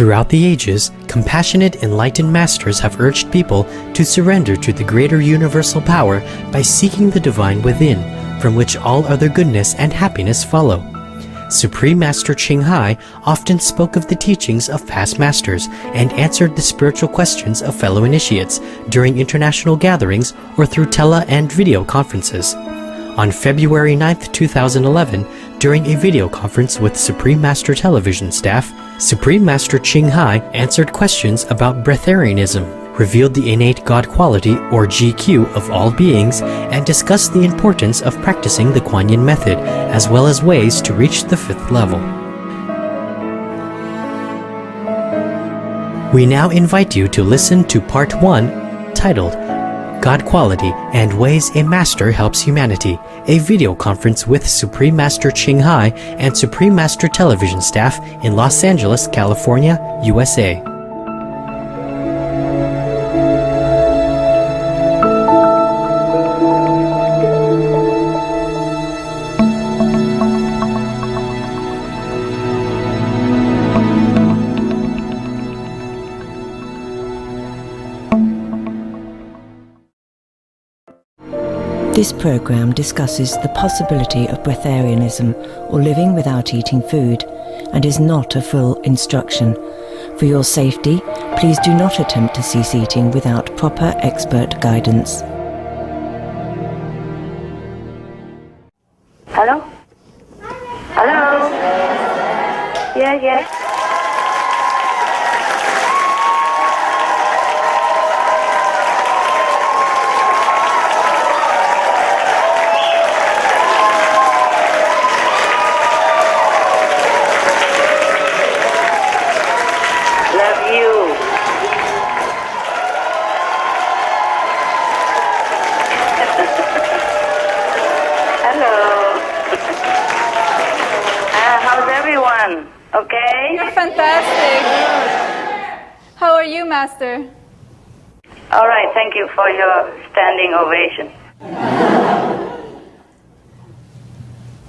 Throughout the ages, compassionate, enlightened masters have urged people to surrender to the greater universal power by seeking the divine within, from which all other goodness and happiness follow. Supreme Master Ching Hai often spoke of the teachings of past masters and answered the spiritual questions of fellow initiates during international gatherings or through tele and video conferences. On February 9, 2011, during a video conference with Supreme Master television staff, Supreme Master Ching Hai answered questions about breatharianism, revealed the innate God quality or GQ of all beings, and discussed the importance of practicing the Kuan Yin method, as well as ways to reach the 5th level. We now invite you to listen to Part 1, titled God Quality and Ways a Master Helps Humanity, a video conference with Supreme Master Ching Hai and Supreme Master television staff in Los Angeles, California, USA. This program discusses the possibility of breatharianism or living without eating food and is not a full instruction. For your safety, please do not attempt to cease eating without proper expert guidance. Hello? Hello? Yeah. Love you. Hello. How's everyone? Okay? You're fantastic. How are you, Master? All right, thank you for your standing ovation.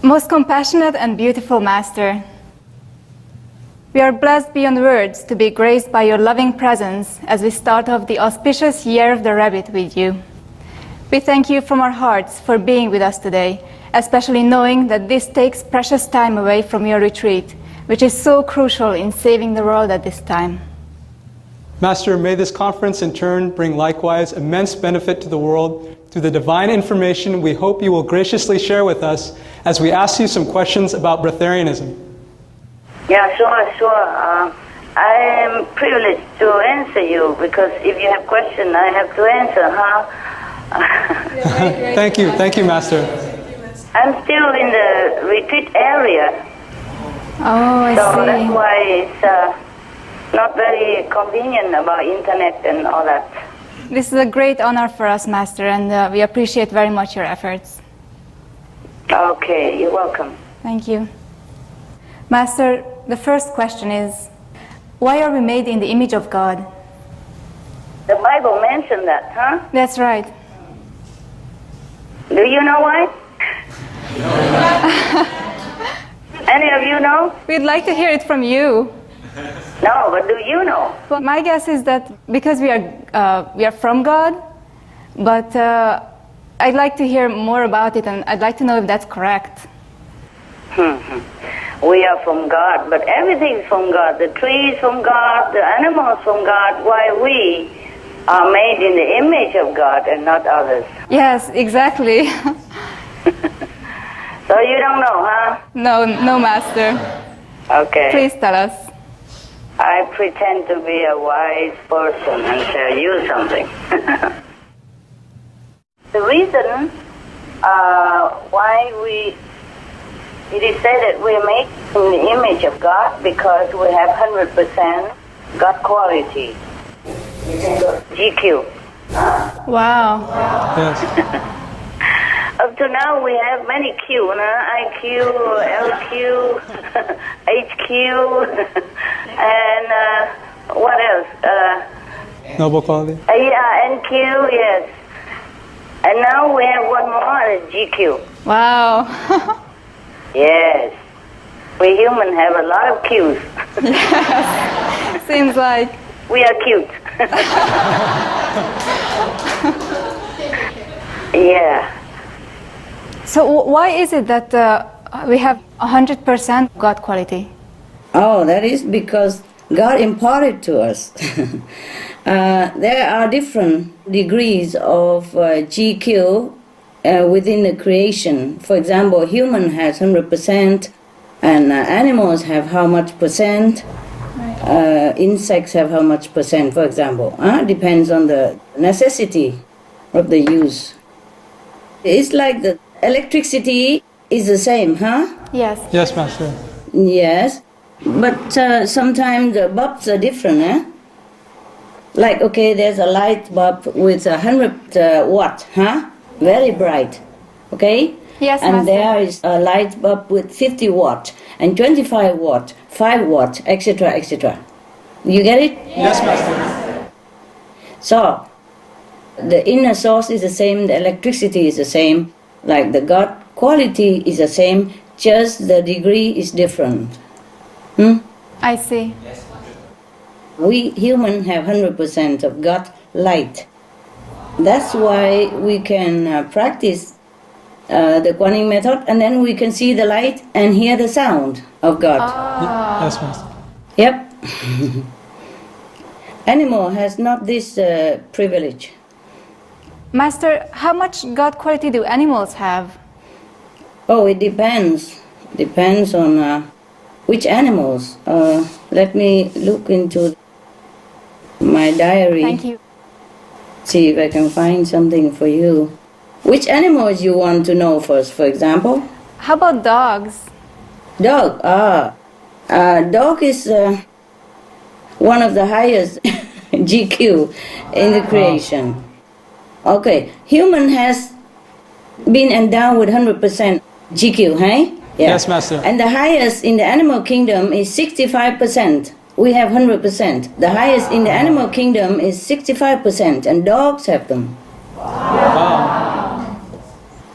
Most compassionate and beautiful Master, we are blessed beyond words to be graced by your loving presence as we start off the auspicious Year of the Rabbit with you. We thank you from our hearts for being with us today, especially knowing that this takes precious time away from your retreat, which is so crucial in saving the world at this time. Master, may this conference in turn bring likewise immense benefit to the world through the divine information we hope you will graciously share with us as we ask you some questions about breatharianism. Yeah, sure. I am privileged to answer you because if you have questions, I have to answer, huh? Thank you, Master. I'm still in the retreat area. Oh, I So see. that's why it's not very convenient about internet and all that. This is a great honor for us, Master, and we appreciate very much your efforts. Okay, you're welcome. Thank you. Master, the first question is, why are we made in the image of God? The Bible mentioned that, huh? That's right. Do you know why? Any of you know? We'd like to hear it from you. No, but do you know? Well, my guess is that because we are from God, but I'd like to hear more about it, and I'd like to know if that's correct. We are from God, but everything's from God. The trees from God, the animals from God. Why we are made in the image of God and not others. Yes, exactly. So you don't know, huh? No, Master. Okay. Please tell us. I pretend to be a wise person and tell you something. The reason why it is said that we are made in the image of God because we have 100% God quality. GQ. Wow. Yes. Up to now we have many Q, IQ, LQ, HQ, and what else? Noble quality. NQ, yes. And now we have one more, it's GQ. Wow. Yes. We humans have a lot of Qs. Seems like. We are cute. Yeah. So why is it that we have 100% God quality? Oh, that is because God imparted to us. There are different degrees of GQ within the creation. For example, human has 100%, and animals have how much percent. Insects have how much percent, for example. Depends on the necessity of the use. It's like the electricity is the same, huh? Yes. Yes, Master. Yes, but sometimes the bulbs are different, eh? Like, okay, there's a light bulb with 100 watt, huh? Very bright, okay? Yes, and Master. there is a light bulb with 50 watt and 25 watt, 5 watt, etc., etc. You get it? Yes, Master. So, the inner source is the same, the electricity is the same, like the God quality is the same, just the degree is different. I see. We human have 100% of God light. That's why we can practice the Kuan Yin method, and then we can see the light and hear the sound of God. Yes, Master. Yep. Animal has not this privilege. Master, how much God quality do animals have? Oh, it depends. Depends on which animals. Let me look into my diary. Thank you. See if I can find something for you. Which animals you want to know first, for example? How about dogs? Dog. Dog is one of the highest GQ in the creation. Okay, human has been endowed with 100% GQ, hey? Yeah. Yes, Master. And the highest in the animal kingdom is 65%. We have 100%. The highest in the animal kingdom is 65%, and dogs have them.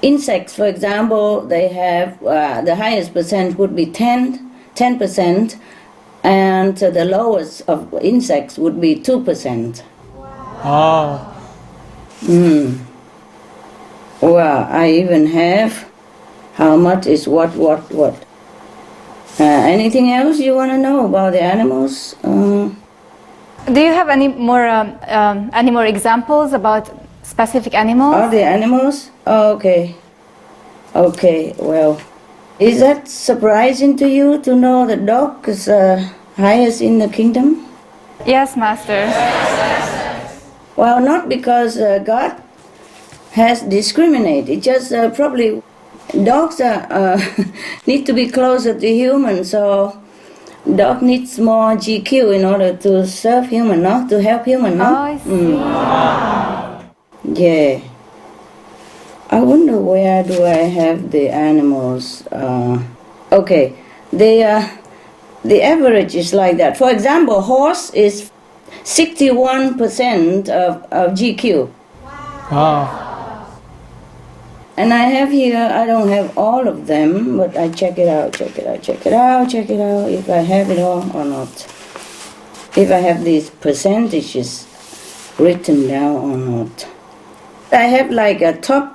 Insects, for example, they have the highest percent would be 10%, and the lowest of insects would be 2%. Oh. Well, I even have how much is what. Anything else you want to know about the animals? Do you have any more examples about specific animals? Are the animals? Oh, okay. Okay, well, is that surprising to you to know the dog is highest in the kingdom? Yes, Master. Well, not because God has discriminated, just probably dogs need to be closer to humans, so dog needs more GQ in order to serve human, no? To help human, no? Oh, I see. Yeah. I wonder where do I have the animals? Okay, the average is like that. For example, horse is 61% of GQ. Wow. And I have here, I don't have all of them, but I check it out, if I have it all or not. If I have these percentages written down or not. I have like a top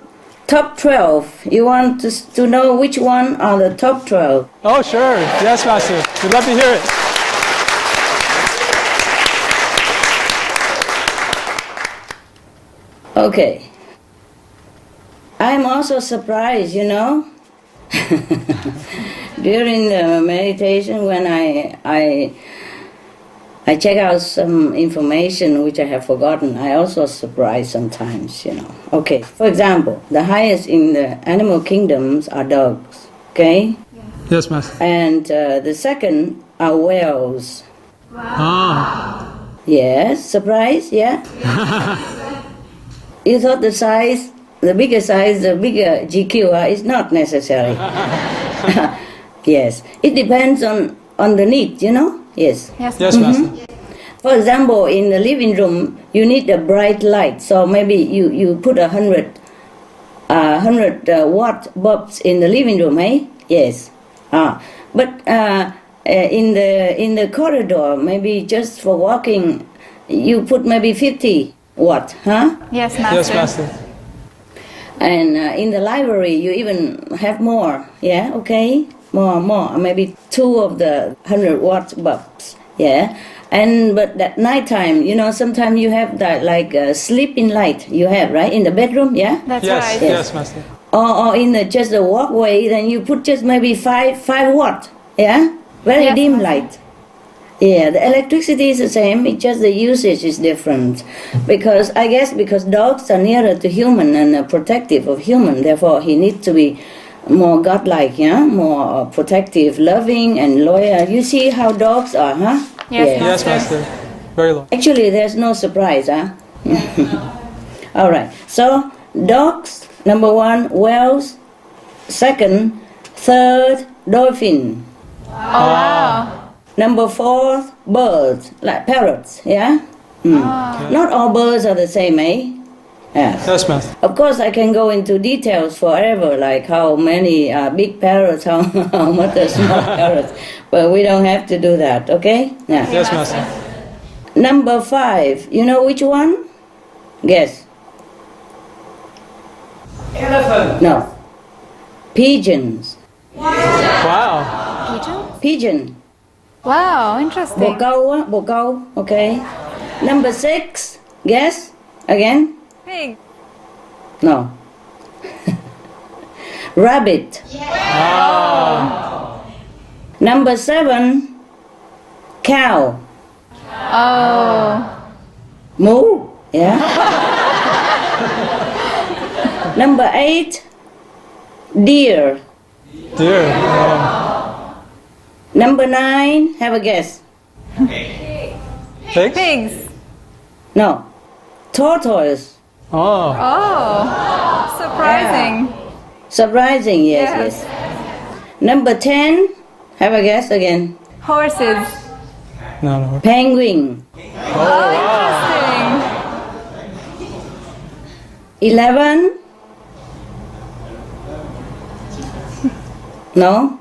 12. You want to know which one are the top 12? Oh, sure. Yes, Master. We'd love to hear it. Okay. I'm also surprised, you know. During the meditation, when I check out some information which I have forgotten, I also surprised sometimes, you know. Okay, for example, the highest in the animal kingdoms are dogs, okay? Yes, Master. And the second are whales. Ah. Yes, surprise, yeah? You thought the bigger GQ is not necessary. Yes, it depends on the need, you know? Yes. Yes, Yes, Master. For example, in the living room, you need a bright light. So maybe you put 100 watt bulbs in the living room, eh? Yes. But in the corridor, maybe just for walking, you put maybe 50 watt, huh? Yes, Master. Yes, Master. And in the library, you even have more, yeah, okay? More, maybe 2 of the 100-watt bulbs, yeah? But at nighttime, sometimes you have that like sleeping light you have, right? In the bedroom, yeah? That's Yes, right. yes, Master. Or in just the walkway, then you put just maybe 5 watt, yeah? Very Yes, dim Master. light. Yeah, the electricity is the same, it's just the usage is different. Because dogs are nearer to human and protective of human, therefore he needs to be more godlike, yeah? More protective, loving and loyal. You see how dogs are, huh? Yes, Yes, Master. Very low. Actually, there's no surprise, huh? All right. So, dogs, number 1, whales, second, third, dolphin. Oh, wow. Number 4, birds, like parrots, yeah? Not all birds are the same, eh? Yes. Yes, Master. Of course, I can go into details forever, like how many big parrots, how much are small parrots, but we don't have to do that, okay? Yeah. Yes, Master. Number 5, you know which one? Guess. Elephant. No. Pigeons. Wow. Pigeon. Wow, interesting. Bồ câu, okay. Number 6, guess again? Pig. No. Rabbit. Number 7, cow. Oh. Moo, yeah. Number 8, deer. Dear. Wow. Number 9, have a guess. Pigs? Pigs. No. Tortoise. Oh. Oh. Surprising. Surprising, yes, Yes. yes. Number 10, have a guess again. Horses. No. Penguin. Interesting. 11. No?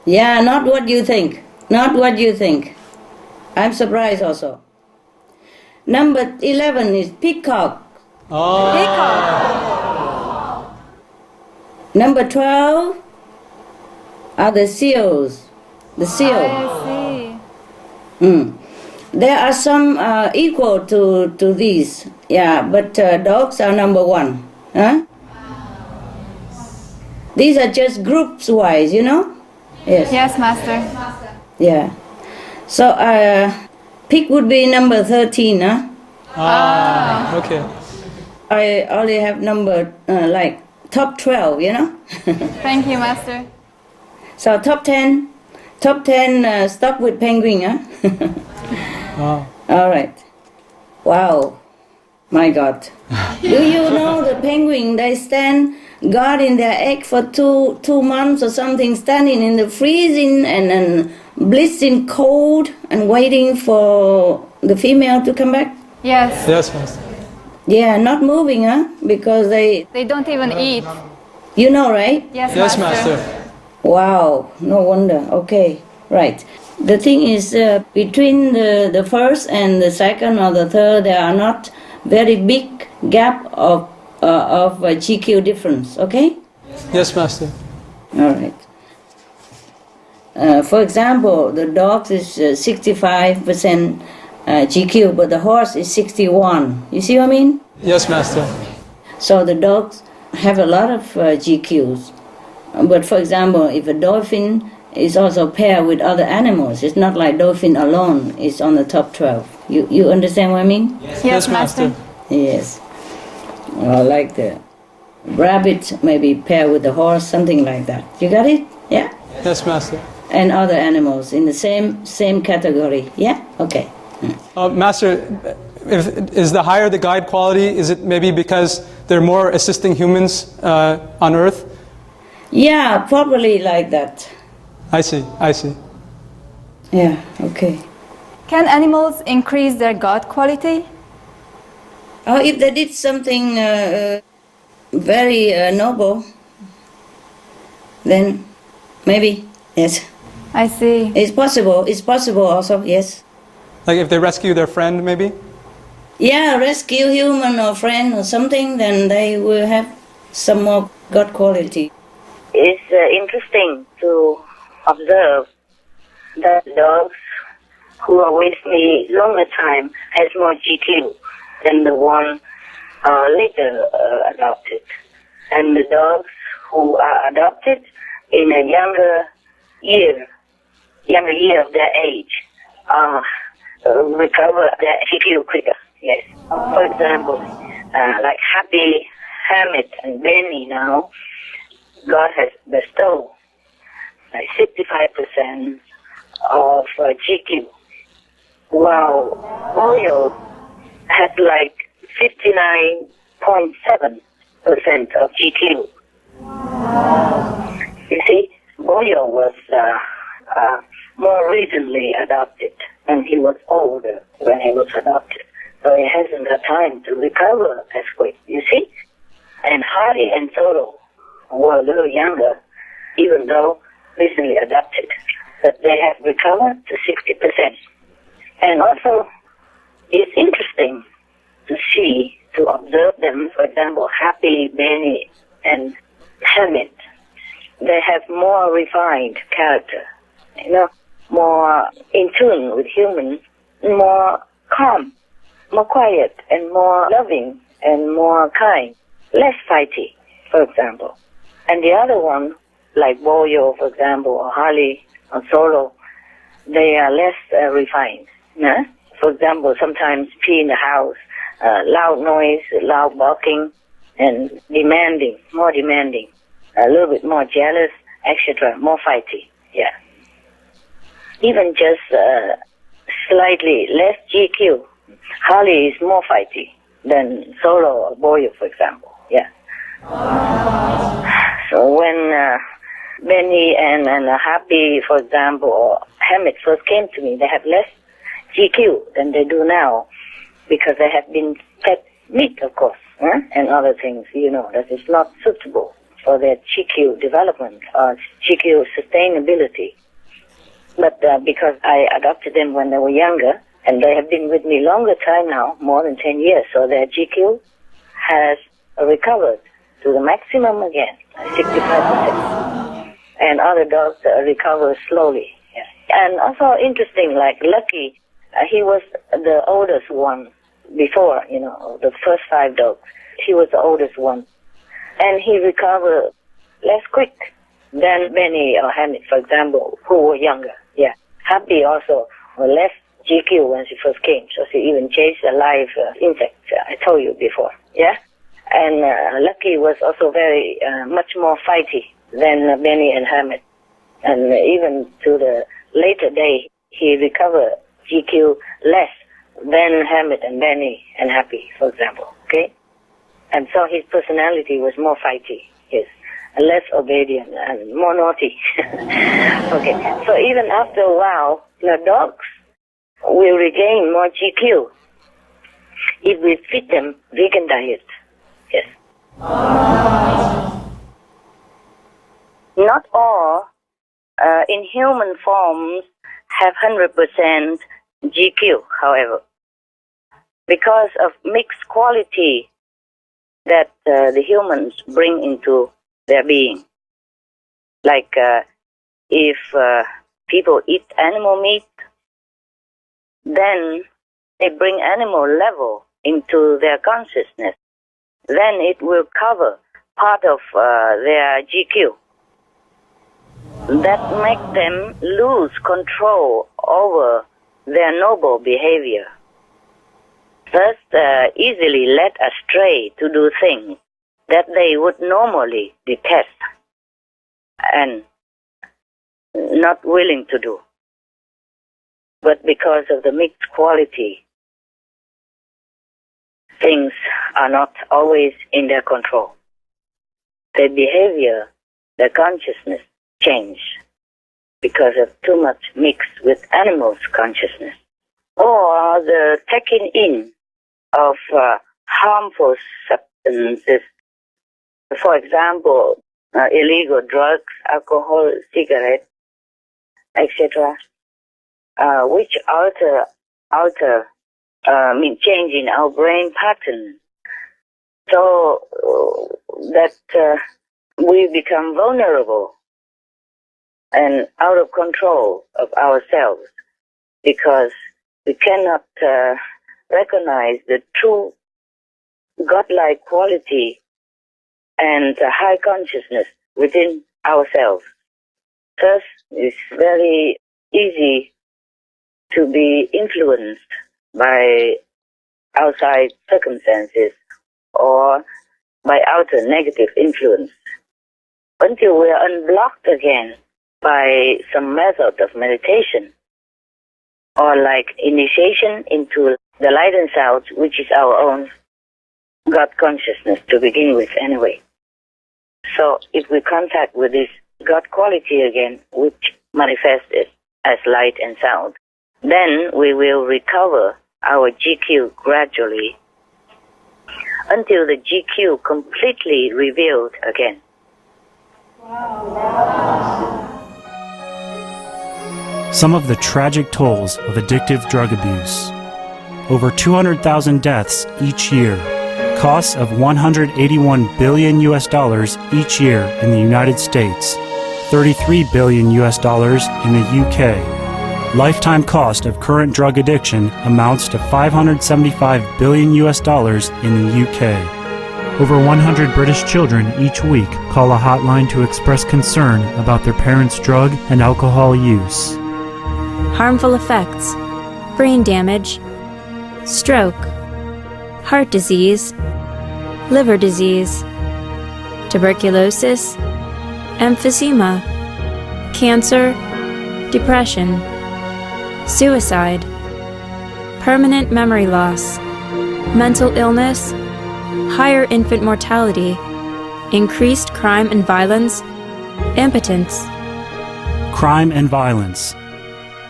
Yeah, not what you think. Not what you think. I'm surprised also. Number 11 is peacock. Oh. Peacock. Number 12 are the seals. The seal. I see. There are some equal to these. Yeah, but dogs are number 1. Huh? These are just groups wise, Yes. Yes, Master. Yeah. So pig would be number 13, huh? Okay. I only have number like top 12, Thank you, Master. So top 10 stop with penguin, huh? Wow. All right. Wow. My God. Do you know the penguin, they stand guarding their egg for two months or something, standing in the freezing and blistering cold and waiting for the female to come back? Yes. Yes, Master. Yeah, not moving, huh? Because they, They don't even eat. you know, right? Yes, Yes, Master. Master. Wow, no wonder. Okay, right. The thing is, between the first and the second or the third, there are not very big gap of GQ difference. Okay. Yes, Master. All right. For example, the dogs is 65% GQ, but the horse is 61. You see what I mean? Yes, Master. So the dogs have a lot of GQs. But for example, if a dolphin is also paired with other animals, it's not like dolphin alone is on the top 12. You understand what I mean? Yes, Master. Yes. Or like the rabbit maybe paired with the horse, something like that. You got it? Yeah? Yes, Master. And other animals in the same category. Yeah? Okay. Master, is the higher the guide quality, is it maybe because they're more assisting humans on Earth? Yeah, probably like that. I see. Yeah, okay. Can animals increase their God quality? Oh, if they did something very noble, then maybe, yes. I see. It's possible. It's possible also, yes. Like if they rescue their friend, maybe? Yeah, rescue human or friend or something, then they will have some more God quality. It's interesting to observe that dogs who are with me longer time has more GQ than the one later adopted. And the dogs who are adopted in a younger year of their age recover their GQ quicker. Yes. For example, like Happy, Hermit, and Benny now, God has bestowed like 65% of GQ, while Oyo has like 59.7% of GQ. You see, Boyo was more recently adopted, and he was older when he was adopted, so he hasn't got time to recover as quick, you see? And Hardy and Solo were a little younger, even though recently adopted, but they have recovered to 60%. And also, it's interesting to observe them. For example, Happy, Benny, and Hermit. They have more refined character, more in tune with humans, more calm, more quiet, and more loving, and more kind, less fighty, for example. And the other one, like Boyo, for example, or Harley, or Solo, they are less refined. Yeah? For example, sometimes pee in the house, loud noise, loud barking, and more demanding, a little bit more jealous, etc., more fighty. Yeah. Even just slightly less GQ. Harley is more fighty than Solo or Boyo, for example. Yeah. So when Benny and Happy, for example, or Hammett first came to me, they have less GQ than they do now, because they have been fed meat, of course, and other things, that is not suitable for their GQ development or GQ sustainability. But because I adopted them when they were younger, and they have been with me longer time now, more than 10 years, so their GQ has recovered to the maximum again, 65%. And other dogs recover slowly. Yeah. And also interesting, like Lucky, he was the oldest one before, the first 5 dogs. He was the oldest one. And he recovered less quick than Benny or Hammett, for example, who were younger. Yeah. Happy also was less GQ when she first came, so she even chased a live insect, I told you before. Yeah. And Lucky was also very much more fighty than Benny and Hermit. And even to the later day, he recovered GQ less than Hermit and Benny and Happy, for example. Okay? And so his personality was more fighty, yes, and less obedient and more naughty. Okay, so even after a while, the dogs will regain more GQ if we feed them vegan diet. Yes. Not all in human forms have 100% GQ, however, because of mixed quality that the humans bring into their being. Like if people eat animal meat, then they bring animal level into their consciousness. Then it will cover part of their GQ. That makes them lose control over their noble behavior. Thus, easily led astray to do things that they would normally detest and not willing to do. But because of the mixed quality, things are not always in their control. Their behavior, their consciousness change because of too much mixed with animals' consciousness. Or the taking in of harmful substances, for example, illegal drugs, alcohol, cigarettes, etc., which change in our brain pattern, so that we become vulnerable and out of control of ourselves, because we cannot recognize the true godlike quality and high consciousness within ourselves. Thus, it's very easy to be influenced by outside circumstances or by outer negative influence, until we are unblocked again by some method of meditation, or like initiation into the light and sound, which is our own God consciousness to begin with anyway. So if we contact with this God quality again, which manifests as light and sound, then we will recover our GQ gradually until the GQ completely revealed again. Some of the tragic tolls of addictive drug abuse. Over 200,000 deaths each year. Costs of $181 billion each year in the United States. $33 billion in the UK. Lifetime cost of current drug addiction amounts to $575 billion in the UK. Over 100 British children each week call a hotline to express concern about their parents' drug and alcohol use. Harmful effects: brain damage, stroke, heart disease, liver disease, tuberculosis, emphysema, cancer, depression, suicide, permanent memory loss, mental illness, higher infant mortality, increased crime and violence, impotence. Crime and violence.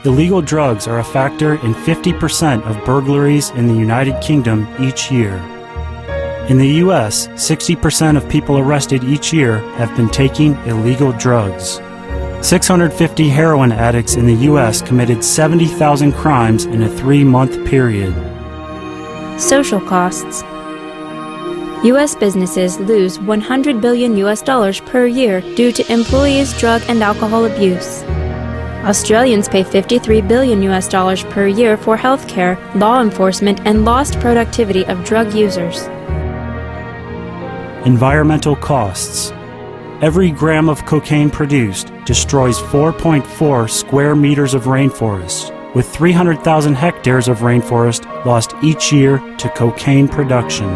Illegal drugs are a factor in 50% of burglaries in the United Kingdom each year. In the U.S., 60% of people arrested each year have been taking illegal drugs. 650 heroin addicts in the U.S. committed 70,000 crimes in a 3-month period. Social costs. U.S. businesses lose $100 billion per year due to employees' drug and alcohol abuse. Australians pay $53 billion per year for healthcare, law enforcement, and lost productivity of drug users. Environmental costs. Every gram of cocaine produced destroys 4.4 square meters of rainforest, with 300,000 hectares of rainforest lost each year to cocaine production.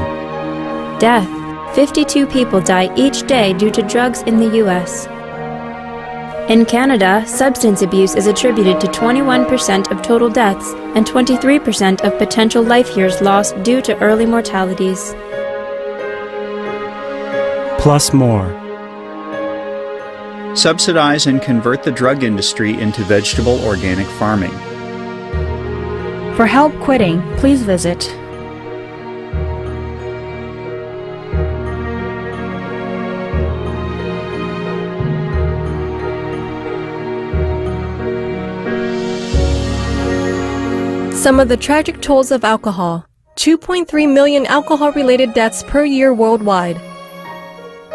Death. 52 people die each day due to drugs in the U.S. In Canada, substance abuse is attributed to 21% of total deaths and 23% of potential life years lost due to early mortalities. Plus more. Subsidize and convert the drug industry into vegetable organic farming. For help quitting, please visit Some of the tragic tolls of alcohol. 2.3 million alcohol-related deaths per year worldwide.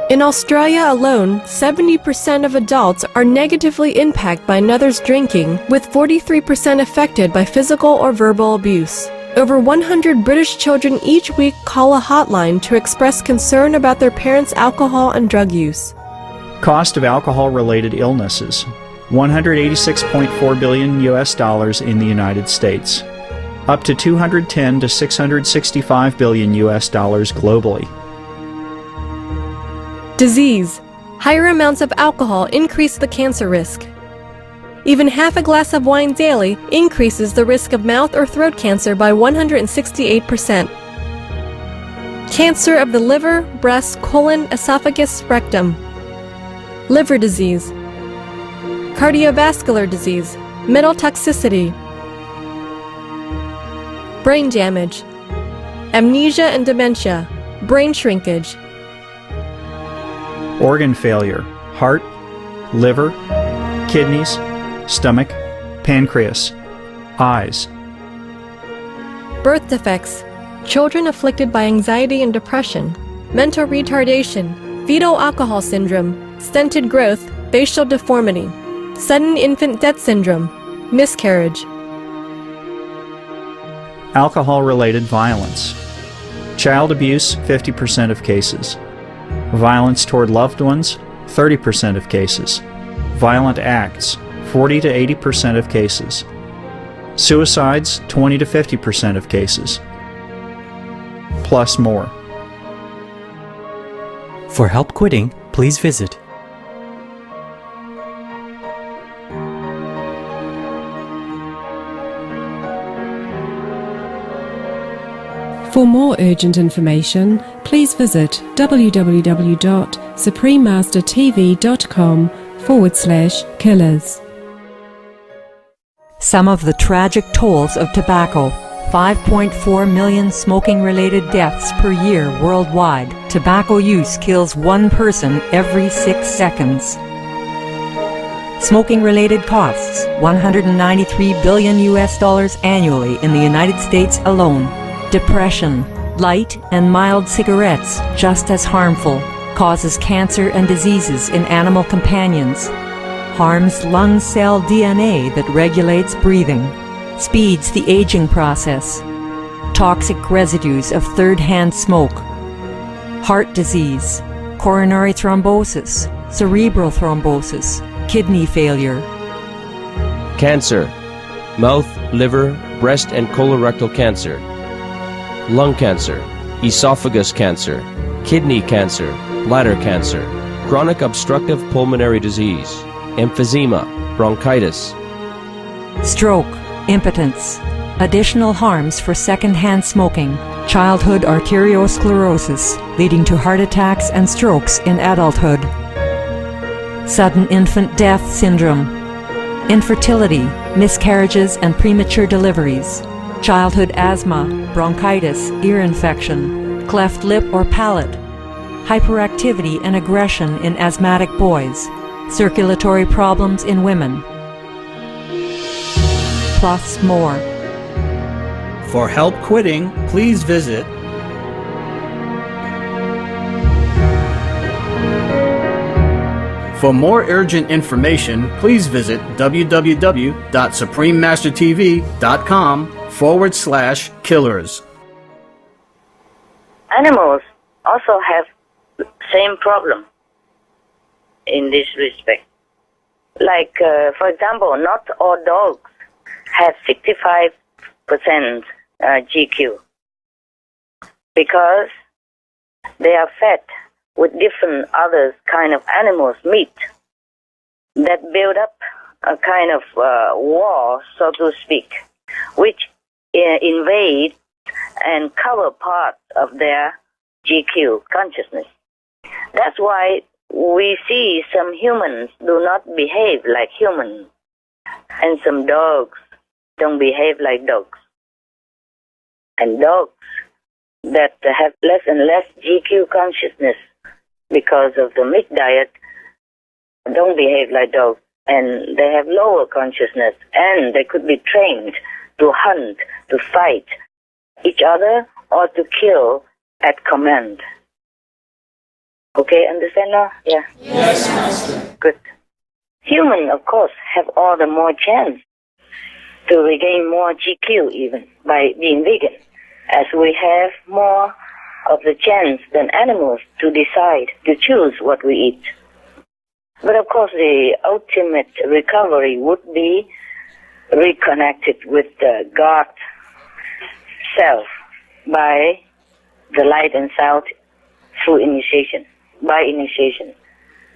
In Australia alone, 70% of adults are negatively impacted by another's drinking, with 43% affected by physical or verbal abuse. Over 100 British children each week call a hotline to express concern about their parents' alcohol and drug use. Cost of alcohol-related illnesses: $186.4 billion in the United States, up to $210 to $665 billion globally. Disease. Higher amounts of alcohol increase the cancer risk. Even half a glass of wine daily increases the risk of mouth or throat cancer by 168%. Cancer of the liver, breast, colon, esophagus, rectum. Liver disease. Cardiovascular disease. Metal toxicity. Brain damage. Amnesia and dementia. Brain shrinkage. Organ failure: heart, liver, kidneys, stomach, pancreas, eyes. Birth defects, children afflicted by anxiety and depression, mental retardation, fetal alcohol syndrome, stunted growth, facial deformity, sudden infant death syndrome, miscarriage. Alcohol-related violence. Child abuse, 50% of cases. Violence toward loved ones, 30% of cases. Violent acts, 40 to 80% of cases. Suicides, 20 to 50% of cases. Plus more. For help quitting, please visit For more urgent information, please visit www.suprememastertv.com/killers. Some of the tragic tolls of tobacco. 5.4 million smoking-related deaths per year worldwide. Tobacco use kills one person every 6 seconds. Smoking-related costs, $193 billion annually in the United States alone. Depression, light and mild cigarettes, just as harmful, causes cancer and diseases in animal companions. Harms lung cell DNA that regulates breathing. Speeds the aging process. Toxic residues of third-hand smoke. Heart disease, coronary thrombosis, cerebral thrombosis, kidney failure. Cancer, mouth, liver, breast and colorectal cancer. Lung cancer, esophagus cancer, kidney cancer, bladder cancer, chronic obstructive pulmonary disease, emphysema, bronchitis. Stroke, impotence, additional harms for second-hand smoking, childhood arteriosclerosis, leading to heart attacks and strokes in adulthood. Sudden infant death syndrome, infertility, miscarriages and premature deliveries, childhood asthma, bronchitis, ear infection, cleft lip or palate, hyperactivity and aggression in asthmatic boys, circulatory problems in women. Plus more. For help quitting, please visit For more urgent information, please visit www.suprememastertv.com/killers. Animals also have the same problem in this respect. Like, for example, not all dogs have 65% GQ because they are fed with different other kind of animals' meat that build up a kind of wall, so to speak, which invade and cover parts of their GQ consciousness. That's why we see some humans do not behave like humans, and some dogs don't behave like dogs. And dogs that have less and less GQ consciousness because of the meat diet don't behave like dogs, and they have lower consciousness, and they could be trained to hunt, to fight each other, or to kill at command. Okay, understand now? Yeah. Yes, Master. Good. Humans, of course, have all the more chance to regain more GQ even by being vegan, as we have more of the chance than animals to decide, to choose what we eat. But of course, the ultimate recovery would be reconnected with the God self by the light and sound through initiation, by initiation,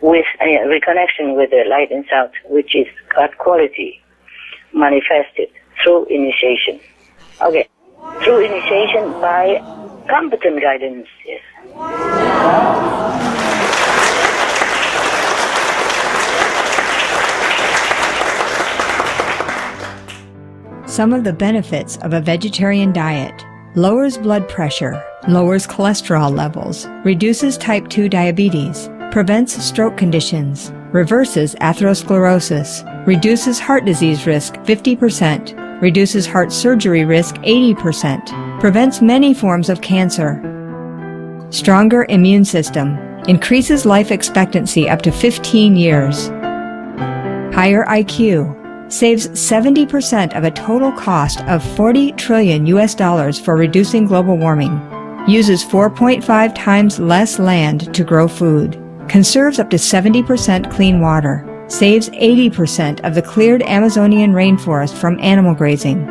with reconnection with the light and sound, which is God quality manifested through initiation. Okay, through initiation by competent guidance, yes. Some of the benefits of a vegetarian diet: lowers blood pressure, lowers cholesterol levels, reduces type 2 diabetes, prevents stroke conditions, reverses atherosclerosis, reduces heart disease risk 50%, reduces heart surgery risk 80%, prevents many forms of cancer. Stronger immune system, increases life expectancy up to 15 years. Higher IQ, saves 70% of a total cost of $40 trillion for reducing global warming. Uses 4.5 times less land to grow food. Conserves up to 70% clean water. Saves 80% of the cleared Amazonian rainforest from animal grazing.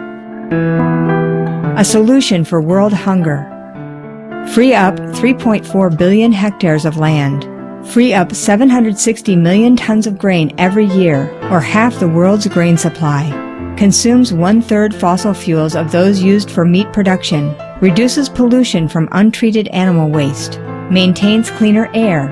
A solution for world hunger. Free up 3.4 billion hectares of land. Free up 760 million tons of grain every year, or half the world's grain supply. Consumes 1/3 fossil fuels of those used for meat production. Reduces pollution from untreated animal waste. Maintains cleaner air.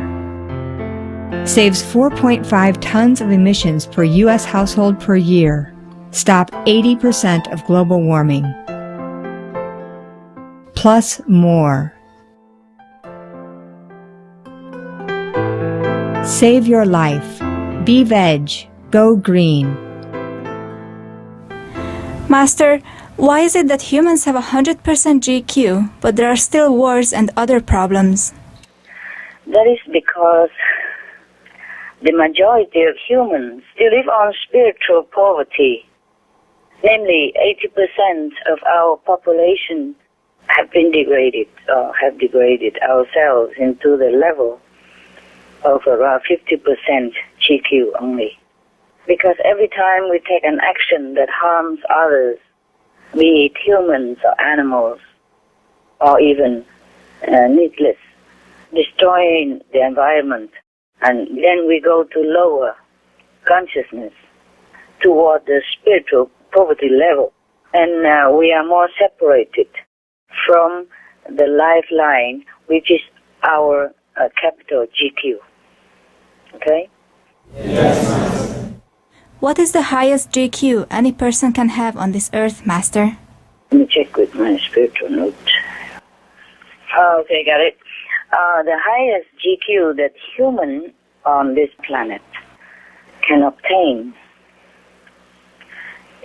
Saves 4.5 tons of emissions per U.S. household per year. Stop 80% of global warming. Plus more. Save your life. Be veg. Go green. Master, why is it that humans have 100% GQ, but there are still wars and other problems? That is because the majority of humans still live on spiritual poverty. Namely, 80% of our population have been degraded, or have degraded ourselves into the level of around 50% GQ only. Because every time we take an action that harms others, be it humans or animals, or even needless, destroying the environment, and then we go to lower consciousness toward the spiritual poverty level, and we are more separated from the lifeline, which is our capital GQ. Okay? Yes. What is the highest GQ any person can have on this earth, Master? Let me check with my spiritual note. Okay, got it. The highest GQ that human on this planet can obtain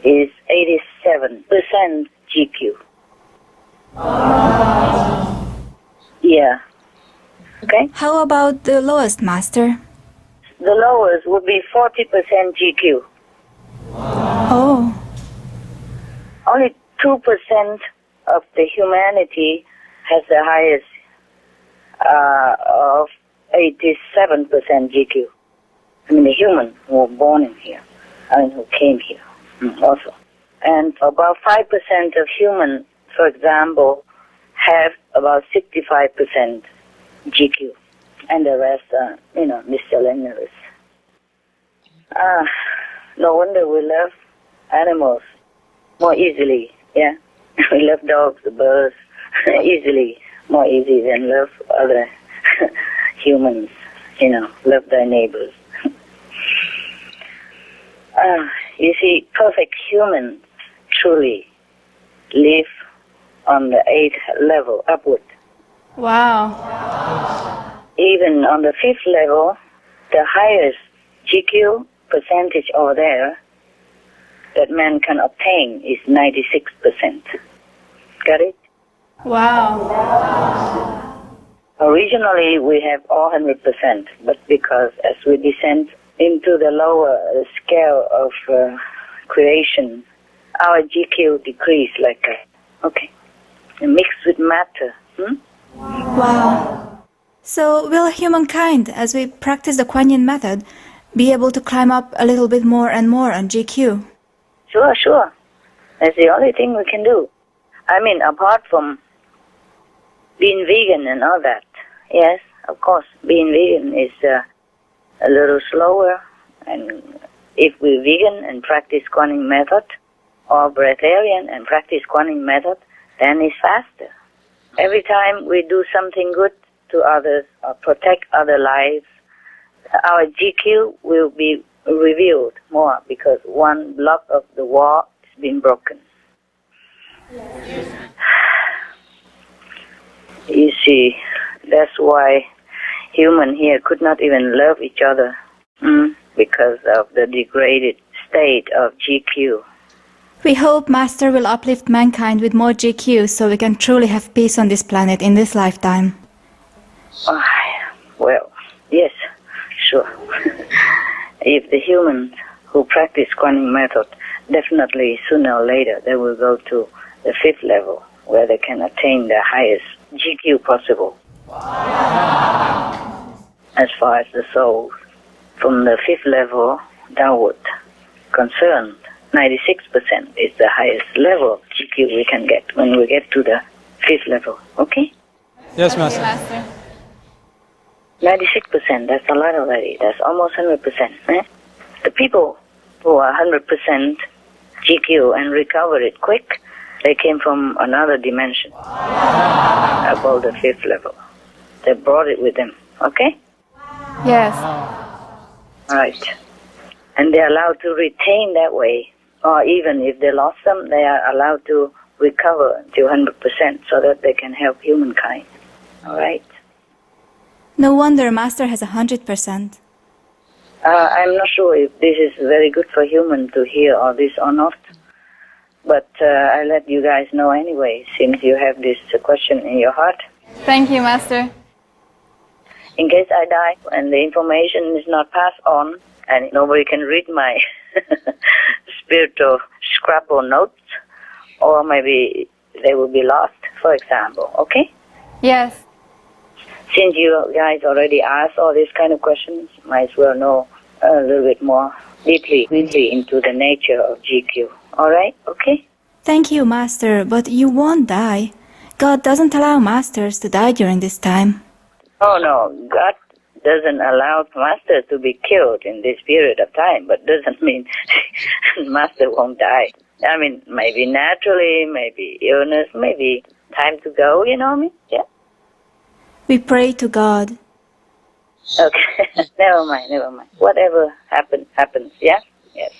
is 87% GQ. Yeah. Okay. How about the lowest, Master? The lowest would be 40% GQ. Oh. Only 2% of the humanity has the highest of 87% GQ. I mean, the human who were born in here, I mean, who came here also. And about 5% of humans, for example, have about 65% GQ. And the rest are, miscellaneous. No wonder we love animals more easily, yeah? We love dogs, birds, more easy than love other humans, love thy neighbors. You see, perfect humans truly live on the 8th level upward. Wow. Even on the 5th level, the highest GQ percentage over there that man can obtain is 96%. Got it? Wow. Originally, we have all 100%, but because as we descend into the lower scale of creation, our GQ decreased like that. Okay. Mixed with matter. Wow. So will humankind, as we practice the Kuan Yin method, be able to climb up a little bit more and more on GQ? Sure. That's the only thing we can do. I mean, apart from being vegan and all that. Yes, of course, being vegan is a little slower. And if we're vegan and practice Kuan Yin method, or breatharian and practice Kuan Yin method, then it's faster. Every time we do something good to others or protect other lives, our GQ will be revealed more because one block of the wall has been broken. You see, that's why humans here could not even love each other because of the degraded state of GQ. We hope Master will uplift mankind with more GQ so we can truly have peace on this planet in this lifetime. Well, yes, sure. If the humans who practice quantum method, definitely sooner or later they will go to the 5th level where they can attain the highest GQ possible. As far as the soul, from the 5th level downward concerned, 96% is the highest level of GQ we can get when we get to the 5th level. Okay? Yes, Master. 96%, that's a lot already. That's almost 100%. Eh? The people who are 100% GQ and recover it quick, they came from another dimension, above the 5th level. They brought it with them. Okay? Yes. Right. And they're allowed to retain that way. Or even if they lost them, they are allowed to recover to 100% so that they can help humankind. All right? No wonder Master has 100%. I'm not sure if this is very good for human to hear all this or not. But I'll let you guys know anyway, since you have this question in your heart. Thank you, Master. In case I die and the information is not passed on and nobody can read my spiritual scrap or notes, or maybe they will be lost, for example, okay? Yes. Since you guys already asked all these kind of questions, might as well know a little bit more deeply into the nature of GQ. All right? Okay? Thank you, Master, but you won't die. God doesn't allow Masters to die during this time. Oh, no. God doesn't allow Master to be killed in this period of time, but doesn't mean Master won't die. I mean, maybe naturally, maybe illness, maybe time to go, you know what I mean? Yeah. We pray to God. Okay, never mind. Whatever happens, yeah? Yes.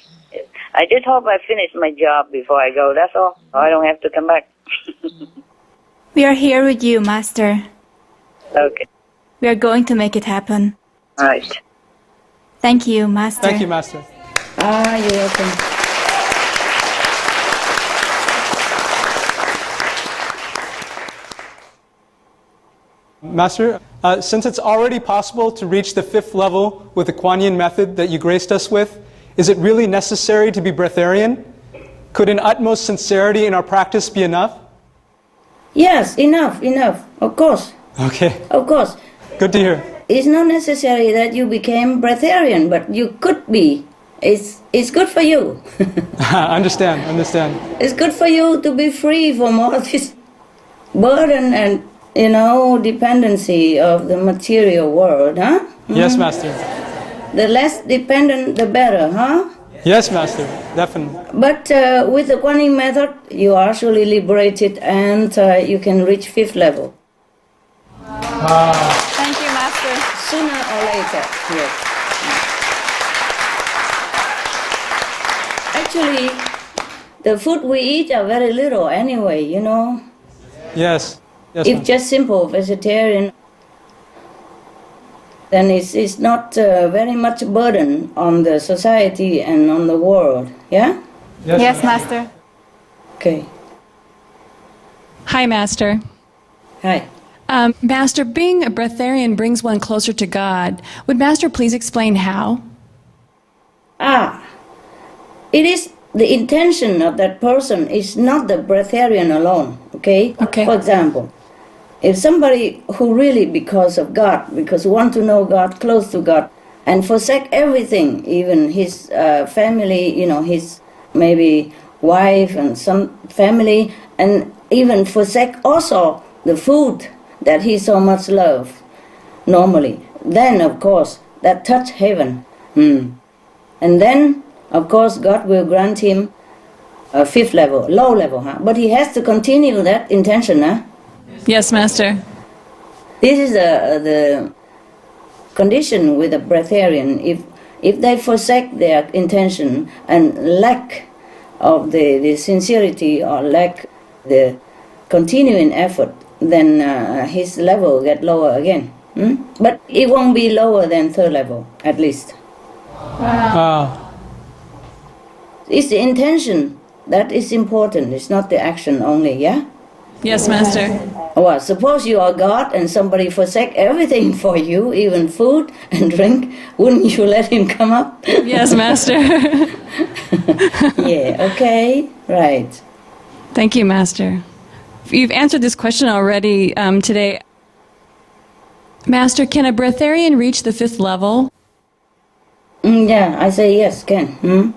I just hope I finish my job before I go, that's all. I don't have to come back. We are here with you, Master. Okay. We are going to make it happen. All right. Thank you, Master. Thank you, Master. You're welcome. Master, since it's already possible to reach the 5th level with the Kuan Yin method that you graced us with, is it really necessary to be breatharian? Could an utmost sincerity in our practice be enough? Yes, enough, of course. Okay. Of course. Good to hear. It's not necessary that you became breatharian, but you could be. It's good for you. Understand. It's good for you to be free from all this burden and, dependency of the material world, huh? Yes, Master. The less dependent, the better, huh? Yes, Master, definitely. But with the Kuan Yin method, you are actually liberated and you can reach 5th level. Thank you, Master. Sooner or later, yes. Actually, the food we eat are very little anyway, Yes. If just simple vegetarian, then it's not very much burden on the society and on the world, yeah? Yes, Master. Okay. Hi, Master. Hi. Master, being a breatharian brings one closer to God. Would Master please explain how? It is the intention of that person is not the breatharian alone, okay? Okay. For example, if somebody who really, because of God, because want to know God, close to God, and forsake everything, even his family, his maybe wife and some family, and even forsake also the food that he so much loves normally, then of course that touch heaven. And then of course God will grant him a 5th level, low level, huh? But he has to continue that intention, huh? Yes, Master. This is the condition with a breatharian. If they forsake their intention and lack of the sincerity or lack the continuing effort, then his level get lower again. But it won't be lower than 3rd level, at least. Wow. It's the intention that is important. It's not the action only, yeah? Yes, Master. Well, suppose you are God and somebody forsake everything for you, even food and drink, wouldn't you let him come up? Yes, Master. Yeah, okay, right. Thank you, Master. You've answered this question already today. Master, can a breatharian reach the 5th level? Yeah, I say yes, can.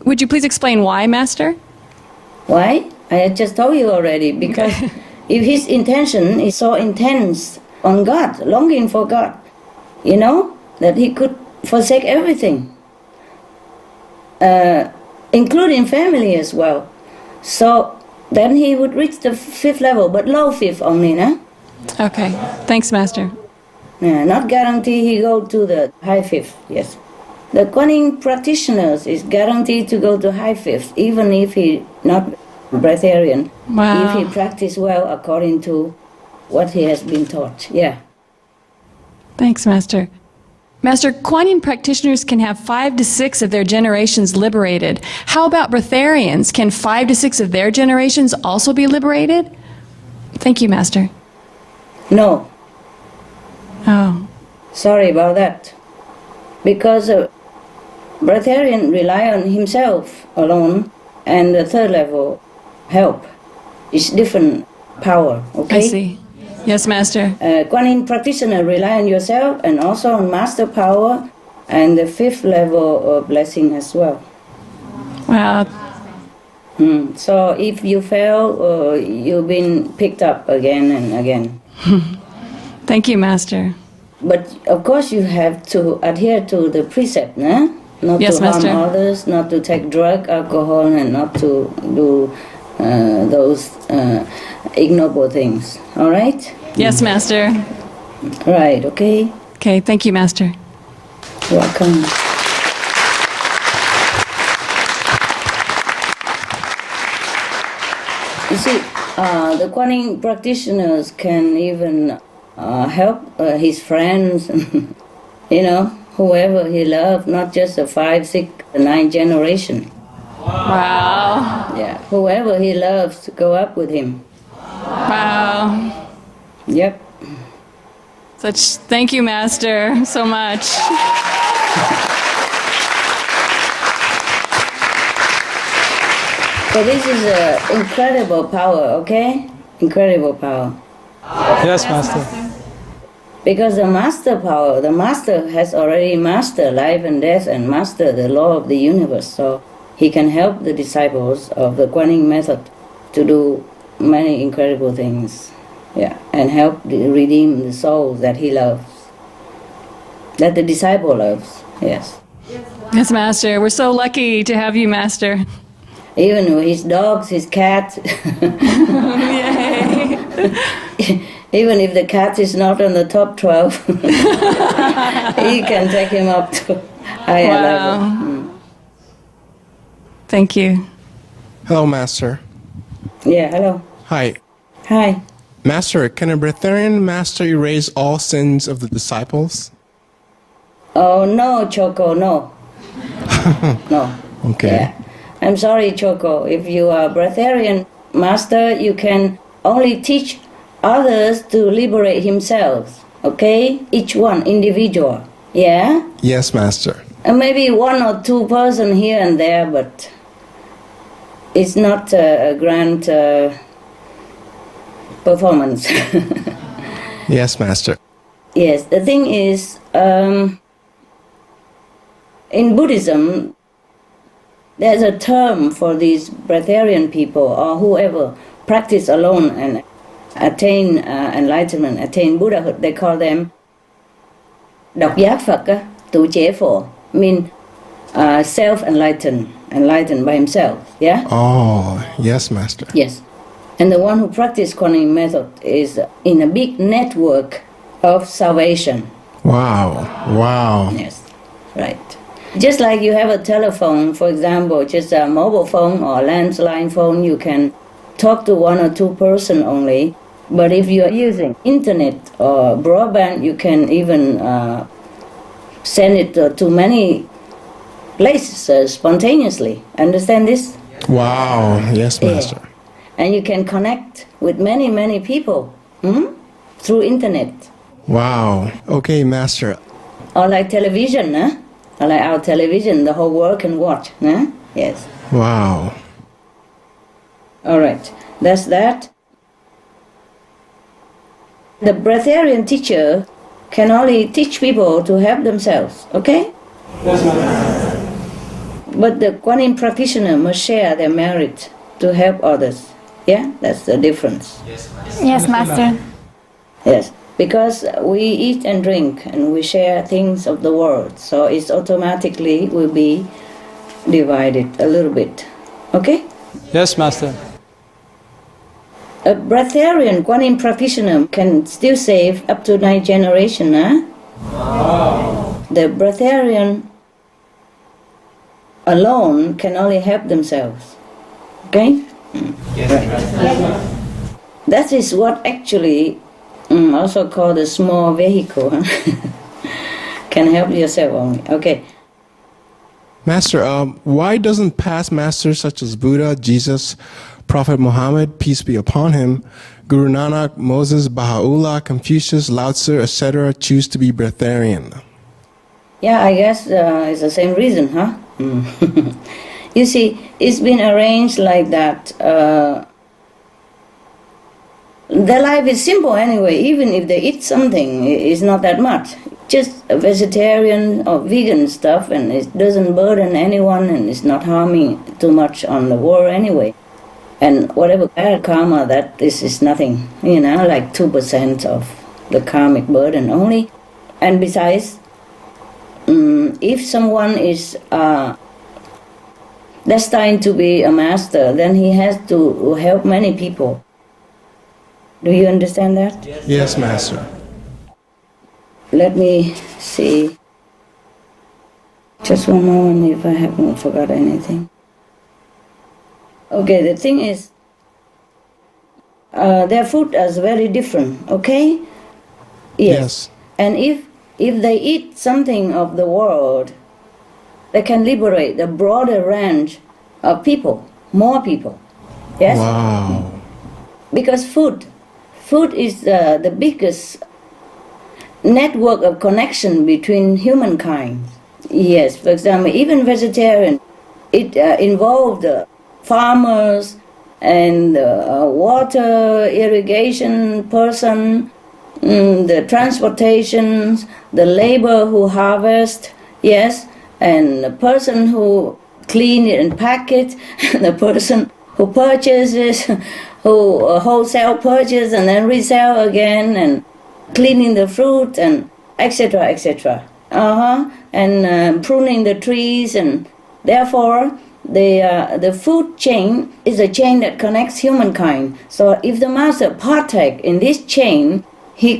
Would you please explain why, Master? Why? I just told you already, because if his intention is so intense on God, longing for God, that he could forsake everything, including family as well. So then he would reach the 5th level, but low 5th only, no? Okay. Thanks, Master. Yeah, not guarantee he go to the high 5th, yes. The Kuan Yin practitioners is guaranteed to go to high 5th, even if he not breatharian, Wow. if he practice well according to what he has been taught. Yeah. Thanks, Master. Master, Kuan Yin practitioners can have 5 to 6 of their generations liberated. How about breatharians? Can 5 to 6 of their generations also be liberated? Thank you, Master. No. Oh. Sorry about that. Because a breatharian rely on himself alone, and the 3rd level help. It's different power, okay? I see. Yes, Master. Kuan Yin practitioner rely on yourself and also on master power and the 5th level of blessing as well. Wow. So if you fail, you've been picked up again and again. Thank you, Master. But of course you have to adhere to the precept, nah? Not Yes, to harm Master. others, not to take drug, alcohol, and not to do those ignoble things. All right? Yes, Master. Right, okay? Okay, thank you, Master. Welcome. You see, the Kuan Yin practitioners can even help his friends, whoever he loved, not just the 5, 6, 9 generation. Wow. Yeah, whoever he loves to go up with him. Wow. Yep. Thank you, Master, so much. So this is incredible power, okay? Incredible power. Yes, Master. Because the master power, the master has already mastered life and death and mastered the law of the universe. So he can help the disciples of the Kuan Yin method to do many incredible things. Yeah, and help redeem the souls that he loves, that the disciple loves. Yes. Yes, Master. We're so lucky to have you, Master. Even with his dogs, his cat. Yay. Even if the cat is not on the top 12, he can take him up to higher level. Thank you. Hello, Master. Yeah, hello. Hi. Hi. Master, can a breatharian master erase all sins of the disciples? Oh, no, Choco, no. No. Okay. Yeah. I'm sorry, Choco. If you are a breatharian master, you can only teach others to liberate himself. Okay? Each one, individual. Yeah? Yes, Master. And maybe 1 or 2 person here and there, but it's not a grand performance. Yes, Master. Yes, the thing is, in Buddhism, there's a term for these breatharian people or whoever practice alone and attain enlightenment, attain Buddhahood. They call them độc giác Phật, tụ chế phổ, mean self-enlightened, enlightened by himself. Yeah? Oh, yes, Master. Yes. And the one who practices Kuan Yin method is in a big network of salvation. Wow. Wow. Yes, right. Just like you have a telephone, for example, just a mobile phone or a landline phone, you can talk to 1 or 2 person only. But if you are using internet or broadband, you can even send it to many place spontaneously. Understand this? Wow. Yes, Master. And you can connect with many, many people through internet. Wow. Okay, Master. Or like television, or like our television, the whole world can watch. Yes. Wow. All right. That's that. The breatharian teacher can only teach people to help themselves, okay? Yes, Master. But the Kuan Yin practitioner must share their merit to help others. Yeah, that's the difference. Yes, Master. Yes, because we eat and drink and we share things of the world, so it's automatically will be divided a little bit. Okay? Yes, Master. A breatharian Kuan Yin practitioner can still save up to 9 generations, Wow. The breatharian alone can only help themselves. Okay? Yes, right. That is what actually also called a small vehicle. Can help yourself only. Okay. Master, why doesn't past masters such as Buddha, Jesus, Prophet Muhammad, peace be upon him, Guru Nanak, Moses, Baha'u'llah, Confucius, Lao Tzu, etc. choose to be breatharian? Yeah, I guess it's the same reason, huh? You see, it's been arranged like that. Their life is simple anyway. Even if they eat something, it's not that much. Just a vegetarian or vegan stuff, and it doesn't burden anyone, and it's not harming too much on the world anyway. And whatever bad karma, that this is nothing, like 2% of the karmic burden only. And besides, if someone is destined to be a master, then he has to help many people. Do you understand that? Yes, Master. Let me see. Just one moment if I haven't forgot anything. Okay, the thing is, their food is very different, okay? Yes. And if they eat something of the world, they can liberate a broader range of people, more people. Yes? Wow. Because food is the biggest network of connection between humankind. Yes, for example, even vegetarian, it involved farmers and water irrigation person, the transportations, the labor who harvest, yes, and the person who clean it and pack it, the person who purchases, who wholesale purchase and then resell again, and cleaning the fruit and etc. etc. And pruning the trees, and therefore the food chain is a chain that connects humankind. So if the master partake in this chain, he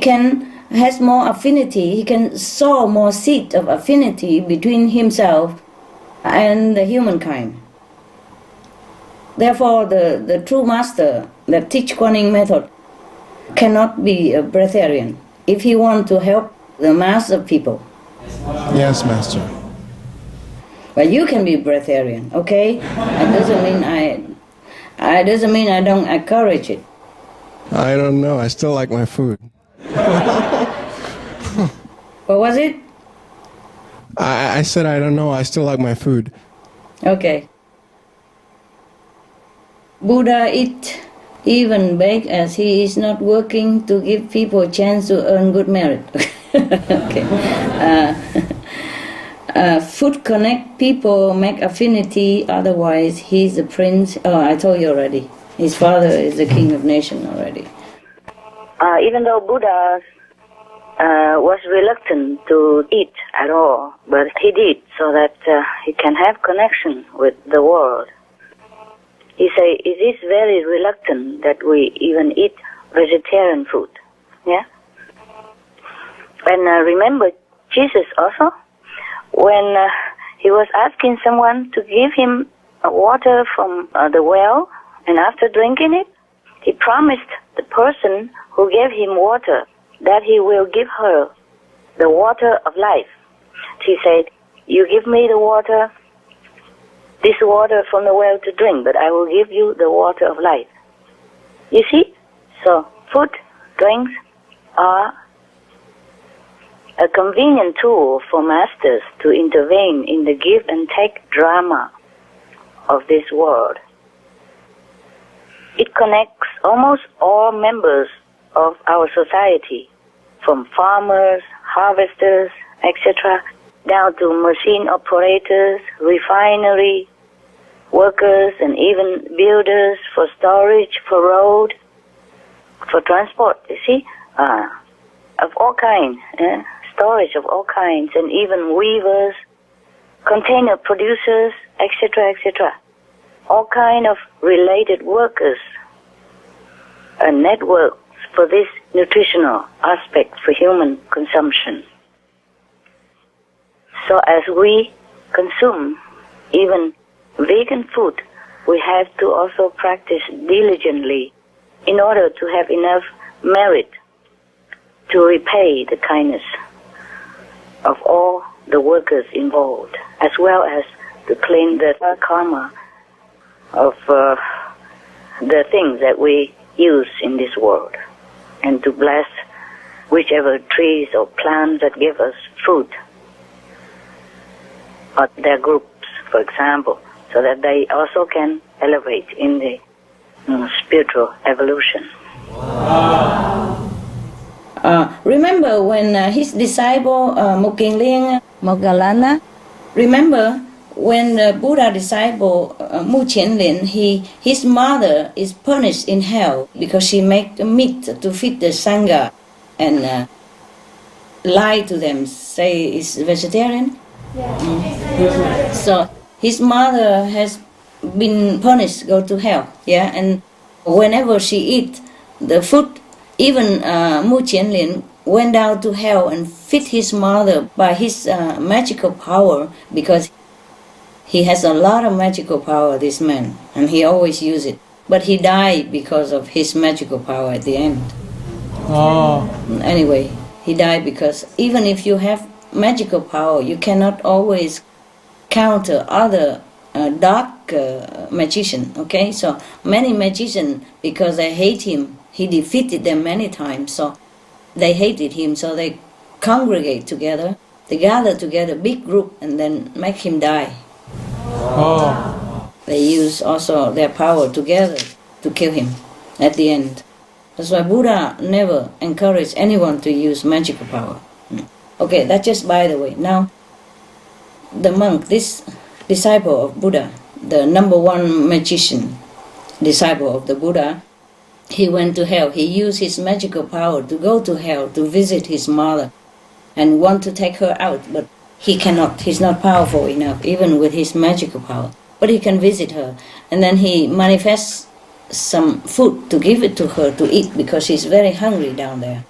has more affinity, he can sow more seed of affinity between himself and the humankind. Therefore, the true master that teach Kuan Yin method cannot be a breatharian if he wants to help the mass of people. Yes, Master. But you can be breatharian, okay? It doesn't mean I don't encourage it. I don't know. I still like my food. What was it? I said I don't know. I still like my food. Okay. Buddha eat even bake as he is not working to give people a chance to earn good merit. Okay. Food connect people, make affinity, otherwise he's a prince. Oh, I told you already. His father is the king of nation already. Even though Buddha was reluctant to eat at all, but he did so that he can have connection with the world. He say, it is very reluctant that we even eat vegetarian food. Yeah? And remember Jesus also, when he was asking someone to give him water from the well, and after drinking it, he promised the person who gave him water that he will give her the water of life. He said, you give me the water this water from the well to drink, but I will give you the water of life. You see? So food, drinks are a convenient tool for masters to intervene in the give and take drama of this world. It connects almost all members of our society, from farmers, harvesters, etc., down to machine operators, refinery workers, and even builders for storage, for road, for transport, you see, of all kinds, storage of all kinds, and even weavers, container producers, etc., etc. All kind of related workers and networks for this nutritional aspect for human consumption. So as we consume even vegan food, we have to also practice diligently in order to have enough merit to repay the kindness of all the workers involved, as well as to clean the karma of the things that we use in this world, and to bless whichever trees or plants that give us food, or their groups, for example, so that they also can elevate in the spiritual evolution. Remember when his disciple Mokkien Moggallana, remember when the Buddha disciple Mu Qianlin, his mother is punished in hell because she make meat to feed the Sangha and lie to them, say it's vegetarian. Yeah. So his mother has been punished, go to hell. Yeah, and whenever she eat the food, even Mu Qianlin went down to hell and feed his mother by his magical power, because he has a lot of magical power, this man, and he always use it. But he died because of his magical power at the end. Oh. Anyway, he died because even if you have magical power, you cannot always counter other dark magician. Okay, so many magicians, because they hate him, he defeated them many times. So they hated him, so they congregate together, they gather together, big group, and then make him die. Oh. They use also their power together to kill him at the end. That's why Buddha never encouraged anyone to use magical power. Okay, that's just by the way. Now, the monk, this disciple of Buddha, the number one magician, disciple of the Buddha, he went to hell. He used his magical power to go to hell to visit his mother and want to take her out, but he cannot. He's not powerful enough, even with his magical power. But he can visit her. And then he manifests some food to give it to her to eat, because she's very hungry down there.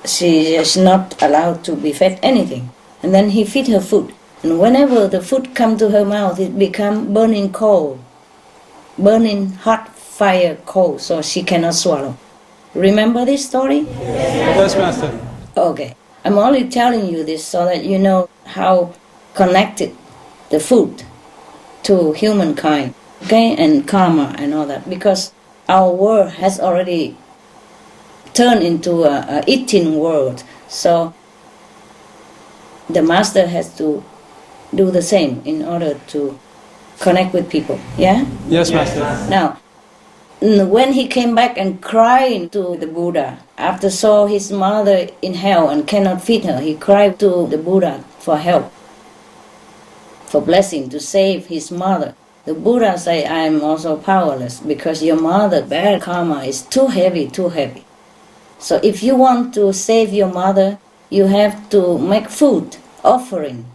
She is not allowed to be fed anything. And then he feed her food. And whenever the food come to her mouth, it become burning coal, burning hot fire coal, so she cannot swallow. Remember this story? Yes, Master. Okay. I'm only telling you this so that you know how connected the food to humankind, okay, and karma and all that, because our world has already turned into a eating world. So the master has to do the same in order to connect with people. Yeah? Yes, Master. Now, when he came back and cried to the Buddha, after saw his mother in hell and cannot feed her, he cried to the Buddha for help, for blessing, to save his mother. The Buddha say, I am also powerless, because your mother, bad karma, is too heavy, too heavy. So if you want to save your mother, you have to make food, offering,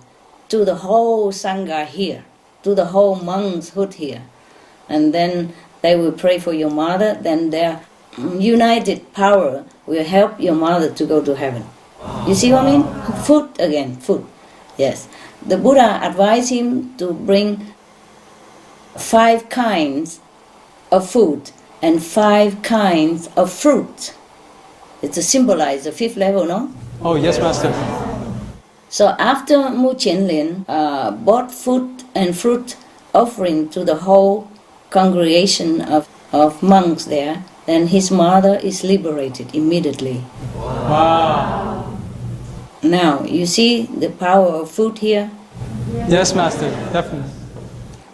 to the whole Sangha here, to the whole monkshood here. And then they will pray for your mother, then their united power will help your mother to go to heaven. You see what I mean? Food again, food. Yes. The Buddha advised him to bring 5 kinds of food and 5 kinds of fruit. It's to symbolize the 5th level, no? Oh, yes, Master. So after Mu Qianlin brought food and fruit offering to the whole congregation of monks there, then his mother is liberated immediately. Wow. Now, you see the power of food here? Yes, Master, definitely.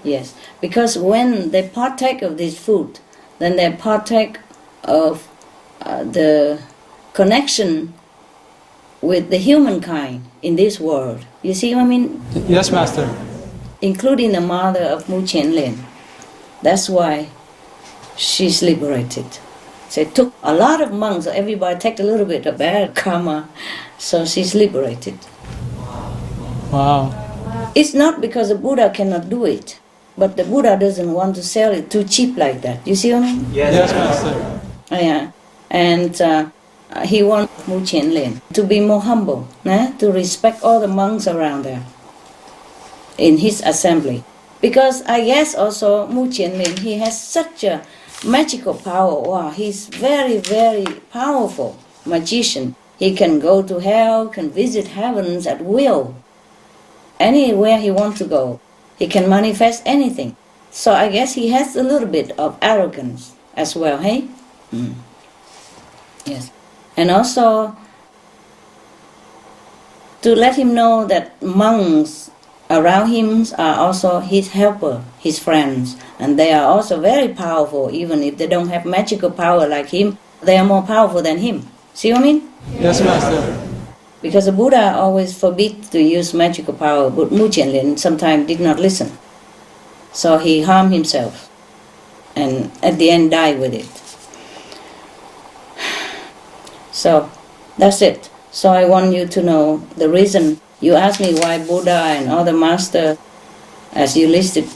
Yes, because when they partake of this food, then they partake of the connection with the humankind in this world. You see what I mean? Yes, Master. Including the mother of Mu Qianlin. That's why she's liberated. So it took a lot of monks, so everybody take a little bit of bad karma, so she's liberated. Wow. It's not because the Buddha cannot do it, but the Buddha doesn't want to sell it too cheap like that. You see what I mean? Yes, Master. Yeah. And he wants Mu Qianlin to be more humble, to respect all the monks around there in his assembly. Because I guess also Mu Qianlin, he has such a magical power. Wow, he's very, very powerful magician. He can go to hell, can visit heavens at will. Anywhere he wants to go, he can manifest anything. So I guess he has a little bit of arrogance as well, hey? Yes. And also to let him know that monks around him are also his helper, his friends, and they are also very powerful. Even if they don't have magical power like him, they are more powerful than him. See what I mean? Yes, Master. Because the Buddha always forbid to use magical power, but Mu Qianlin sometimes did not listen. So he harmed himself, and at the end died with it. So that's it. So I want you to know the reason. You asked me why Buddha and other masters, as you listed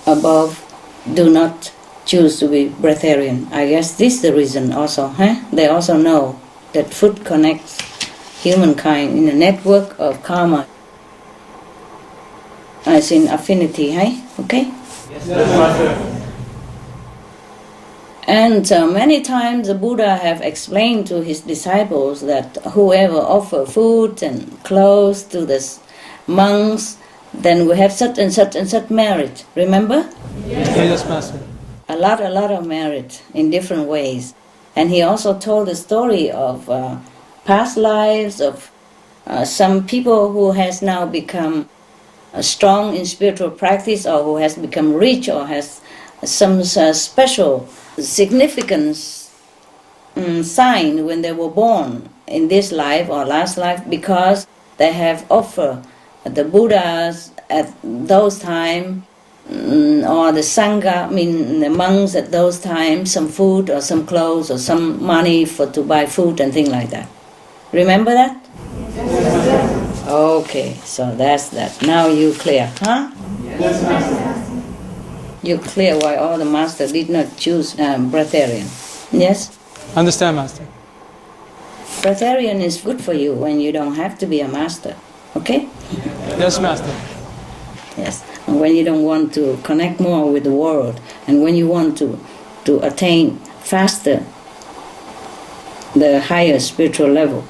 above, do not choose to be breatharian. I guess this is the reason also. They also know that food connects humankind in a network of karma. As in affinity, okay? Yes, Master. And many times the Buddha have explained to his disciples that whoever offer food and clothes to the monks, then we have such and such and such merit. Remember? Yes, Master. A lot of merit in different ways. And he also told the story of past lives of some people who has now become strong in spiritual practice, or who has become rich, or has some special significance sign when they were born in this life or last life, because they have offered the Buddhas at those times, or the Sangha, the monks at those times, some food or some clothes or some money to buy food and things like that. Remember that? Yes. Okay, so that's that. Now you clear, huh? Yes, Master. You clear why all the masters did not choose breatharian. Yes? Understand, Master. Breatharian is good for you when you don't have to be a master. Okay? Yes, Master. Yes. And when you don't want to connect more with the world, and when you want to attain faster the higher spiritual level,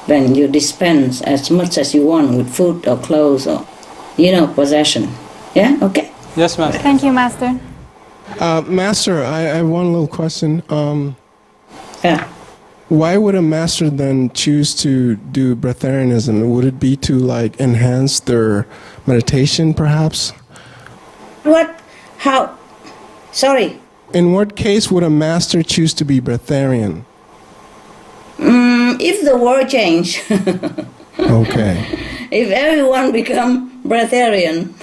then you dispense as much as you want with food or clothes or, possession. Yeah? Okay? Yes, Master. Thank you, Master. Master, I have one little question. Yeah. Why would a master then choose to do breatharianism? Would it be to enhance their meditation, perhaps? What? How? Sorry. In what case would a master choose to be breatharian? If the world change. Okay. If everyone become breatharian,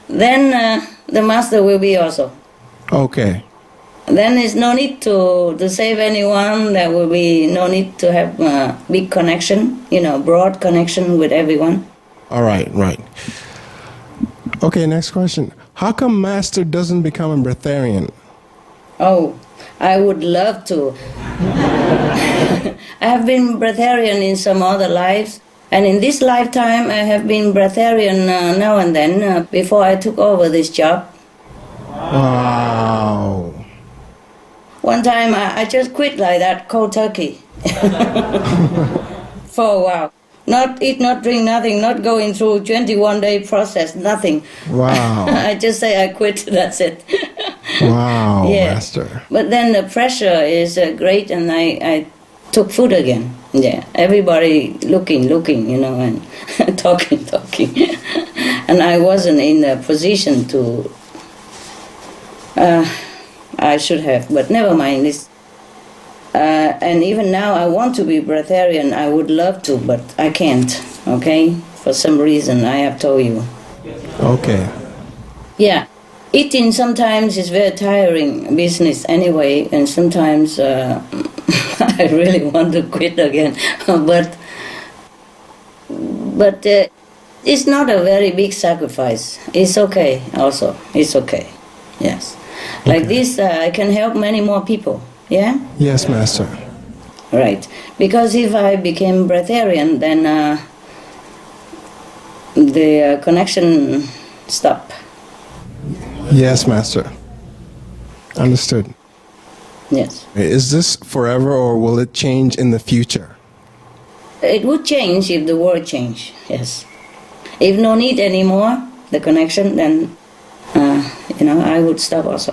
then the master will be also. Okay. Then there's no need to save anyone. There will be no need to have a big connection, broad connection with everyone. All right. Okay, next question. How come master doesn't become a breatharian? Oh, I would love to. I have been breatharian in some other lives. And in this lifetime, I have been breatharian now and then before I took over this job. Wow. One time, I just quit like that, cold turkey. For a while. Not eat, not drink, nothing, not going through 21-day process, nothing. Wow. I just say I quit, that's it. Wow, Yeah. Master. But then the pressure is great, and I took food again. Yeah, everybody looking, and talking. And I wasn't in a position to, I should have, but never mind. And even now I want to be breatharian, I would love to, but I can't, okay? For some reason, I have told you. Okay. Yeah. Eating sometimes is very tiring business anyway, and sometimes I really want to quit again. but it's not a very big sacrifice. It's okay also. It's okay. Yes. Like this, I can help many more people. Yeah? Yes, Master. Right. Because if I became breatharian, then the connection stopped. Yes, Master. Understood. Yes. Is this forever or will it change in the future? It would change if the world changed, yes. If no need anymore, the connection, then, I would stop also.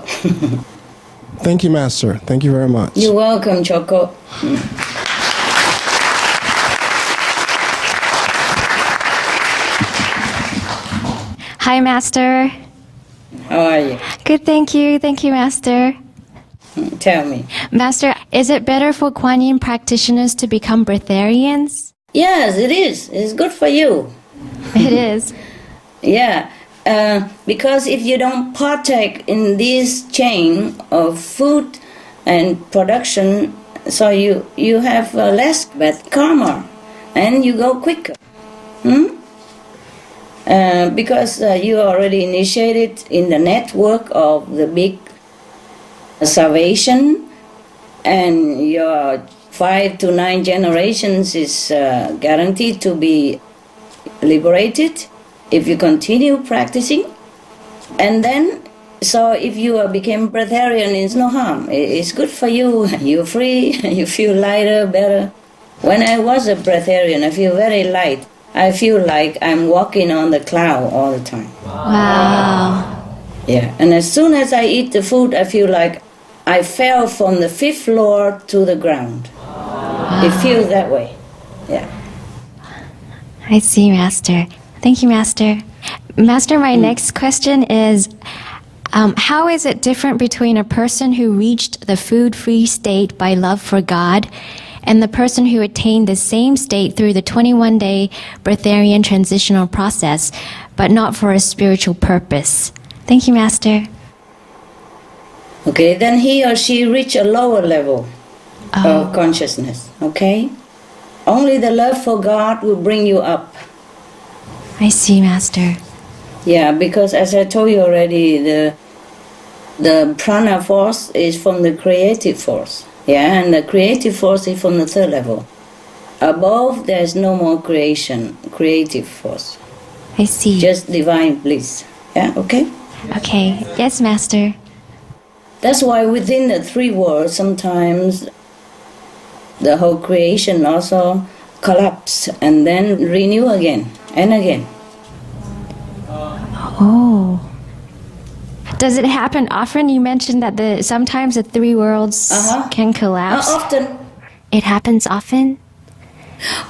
Thank you, Master. Thank you very much. You're welcome, Choco. Hi, Master. How are you? Good, thank you. Thank you, Master. Tell me. Master, is it better for Kuan Yin practitioners to become breatharians? Yes, it is. It's good for you. It is. Yeah. Because if you don't partake in this chain of food and production, so you have less bad karma and you go quicker. Because you already initiated in the network of the big salvation, and your 5 to 9 generations is guaranteed to be liberated if you continue practicing. And then, so if you became breatharian, it's no harm. It's good for you. You're free. You feel lighter, better. When I was a breatharian, I feel very light. I feel like I'm walking on the cloud all the time. Wow. Yeah, and as soon as I eat the food, I feel like I fell from the 5th floor to the ground. Wow. It feels that way. Yeah. I see, Master. Thank you, Master. Master, my next question is, how is it different between a person who reached the food-free state by love for God and the person who attained the same state through the 21-day breatharian transitional process, but not for a spiritual purpose? Thank you, Master. Okay, then he or she reach a lower level of consciousness, okay? Only the love for God will bring you up. I see, Master. Yeah, because as I told you already, the prana force is from the creative force. Yeah, and the creative force is from the 3rd level. Above, there is no more creative force. I see. Just divine bliss. Yeah, okay? Okay. Yes, Master. That's why within the 3 worlds, sometimes the whole creation also collapse and then renew again and again. Oh. Does it happen often? You mentioned that sometimes the 3 worlds can collapse. Often. It happens often?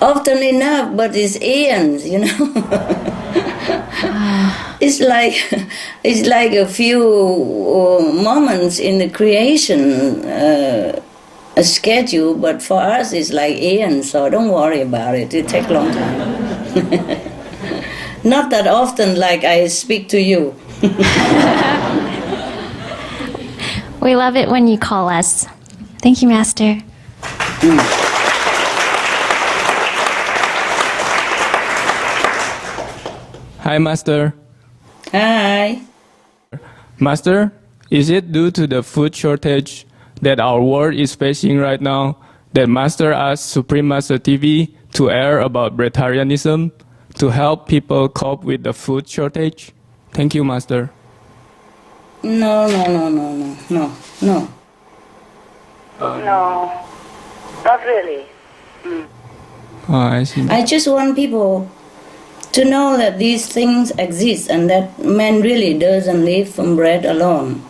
Often enough, but it's eons, It's like a few moments in the creation a schedule, but for us it's like eons, so don't worry about it. It takes a long time. Not that often like I speak to you. We love it when you call us. Thank you, Master. Hi, Master. Hi. Master, is it due to the food shortage that our world is facing right now that Master asked Supreme Master TV to air about breatharianism to help people cope with the food shortage? Thank you, Master. No. No, not really. Oh, I see. I just want people to know that these things exist and that man really doesn't live from bread alone.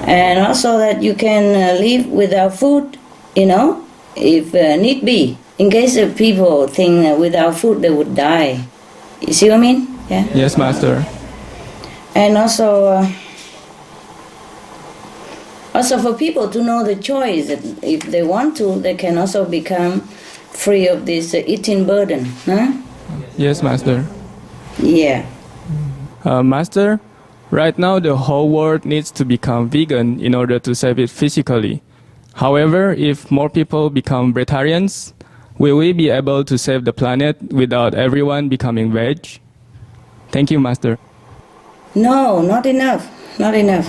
And also that you can live without food, if need be. In case if people think that without food they would die. You see what I mean? Yeah. Yes, Master. And also for people to know the choice that if they want to, they can also become free of this eating burden. Huh? Yes, Master. Yeah. Master, right now the whole world needs to become vegan in order to save it physically. However, if more people become vegetarians, will we be able to save the planet without everyone becoming veg? Thank you, Master. No, not enough. Not enough.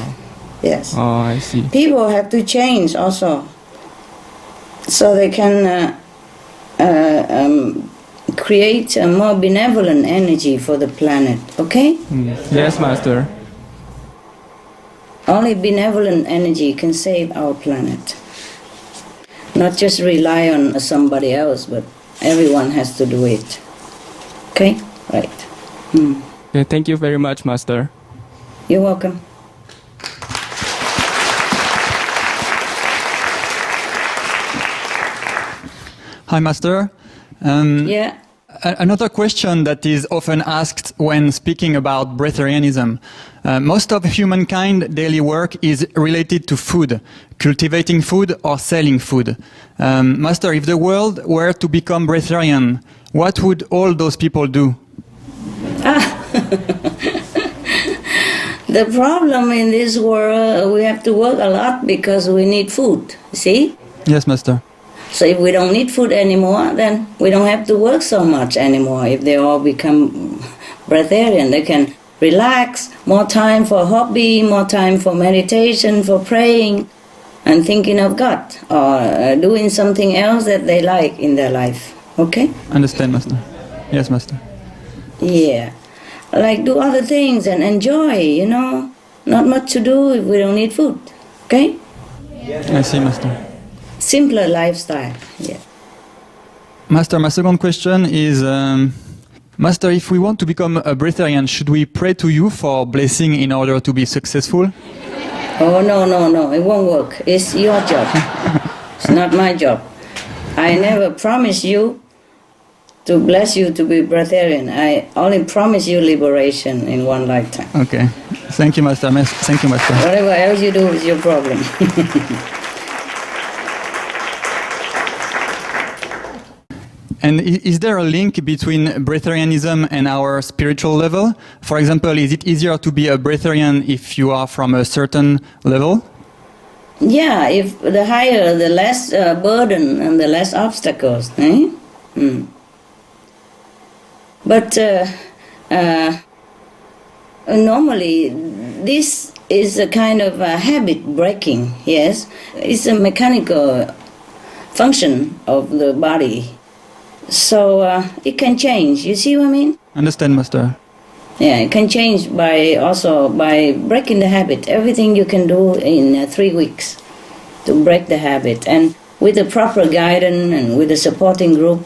Yes. Oh, I see. People have to change also, so they can create a more benevolent energy for the planet. Okay? Yes, Master. Only benevolent energy can save our planet. Not just rely on somebody else, but everyone has to do it. Okay? Right. Okay, thank you very much, Master. You're welcome. Hi, Master. Yeah. Another question that is often asked when speaking about breatharianism. Most of humankind daily work is related to food, cultivating food or selling food. Master, if the world were to become breatharian, what would all those people do? The problem in this world, we have to work a lot because we need food. See? Yes, Master. So if we don't need food anymore, then we don't have to work so much anymore. If they all become breatharian, they can relax, more time for hobby, more time for meditation, for praying, and thinking of God, or doing something else that they like in their life. Okay? Understand, Master. Yes, Master. Yeah. Like do other things and enjoy, Not much to do if we don't need food. Okay? I see, Master. Simpler lifestyle, yeah. Master, my second question is, Master, if we want to become a breatharian, should we pray to you for blessing in order to be successful? Oh, no, it won't work. It's your job. It's not my job. I never promise you to bless you to be breatharian. I only promise you liberation in one lifetime. Okay. Thank you, Master. Thank you, Master. Whatever else you do is your problem. And is there a link between breatharianism and our spiritual level? For example, is it easier to be a breatharian if you are from a certain level? Yeah, if the higher, the less burden and the less obstacles. Eh? But normally, this is a kind of a habit breaking, yes? It's a mechanical function of the body. So it can change. You see what I mean? Understand, Master. Yeah, it can change by breaking the habit. Everything you can do in 3 weeks to break the habit. And with the proper guidance and with a supporting group,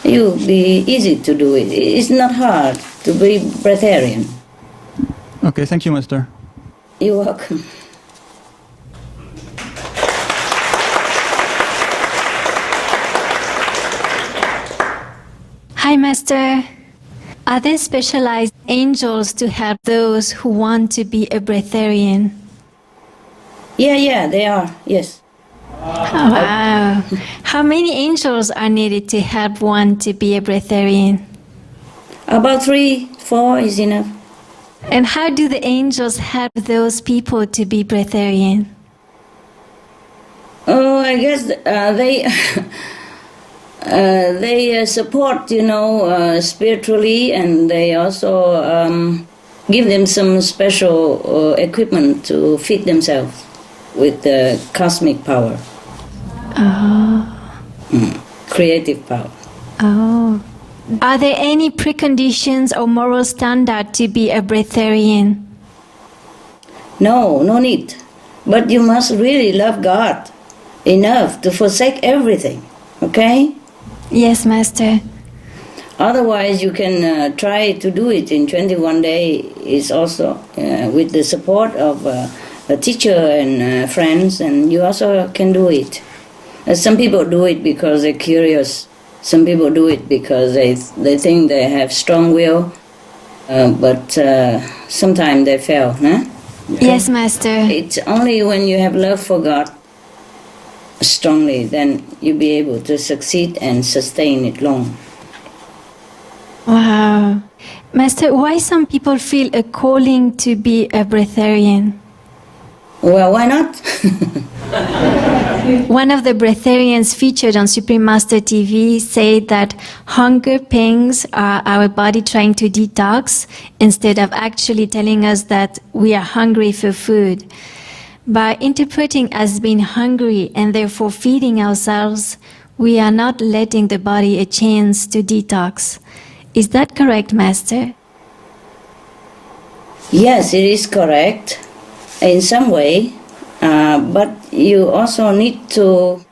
you'll be easy to do it. It's not hard to be breatharian. Okay, thank you, Master. You're welcome. Hi, Master. Are there specialized angels to help those who want to be a breatharian? Yeah, they are, yes. Wow. How many angels are needed to help one to be a breatharian? About 3, 4 is enough. And how do the angels help those people to be breatharian? Oh, I guess they support, spiritually, and they also give them some special equipment to feed themselves with the cosmic power. Oh. Creative power. Oh. Are there any preconditions or moral standard to be a breatharian? No need. But you must really love God enough to forsake everything, okay? Yes, Master. Otherwise, you can try to do it in 21 days. Is also with the support of a teacher and friends, and you also can do it. Some people do it because they're curious. Some people do it because they think they have strong will, but sometimes they fail. Huh? Yes, Master. It's only when you have love for God strongly, then you'll be able to succeed and sustain it long. Wow. Master, why some people feel a calling to be a breatharian? Well, why not? One of the breatharians featured on Supreme Master TV said that hunger pangs are our body trying to detox instead of actually telling us that we are hungry for food. By interpreting as being hungry and therefore feeding ourselves, we are not letting the body a chance to detox. Is that correct, Master? Yes, it is correct in some way, but you also need to,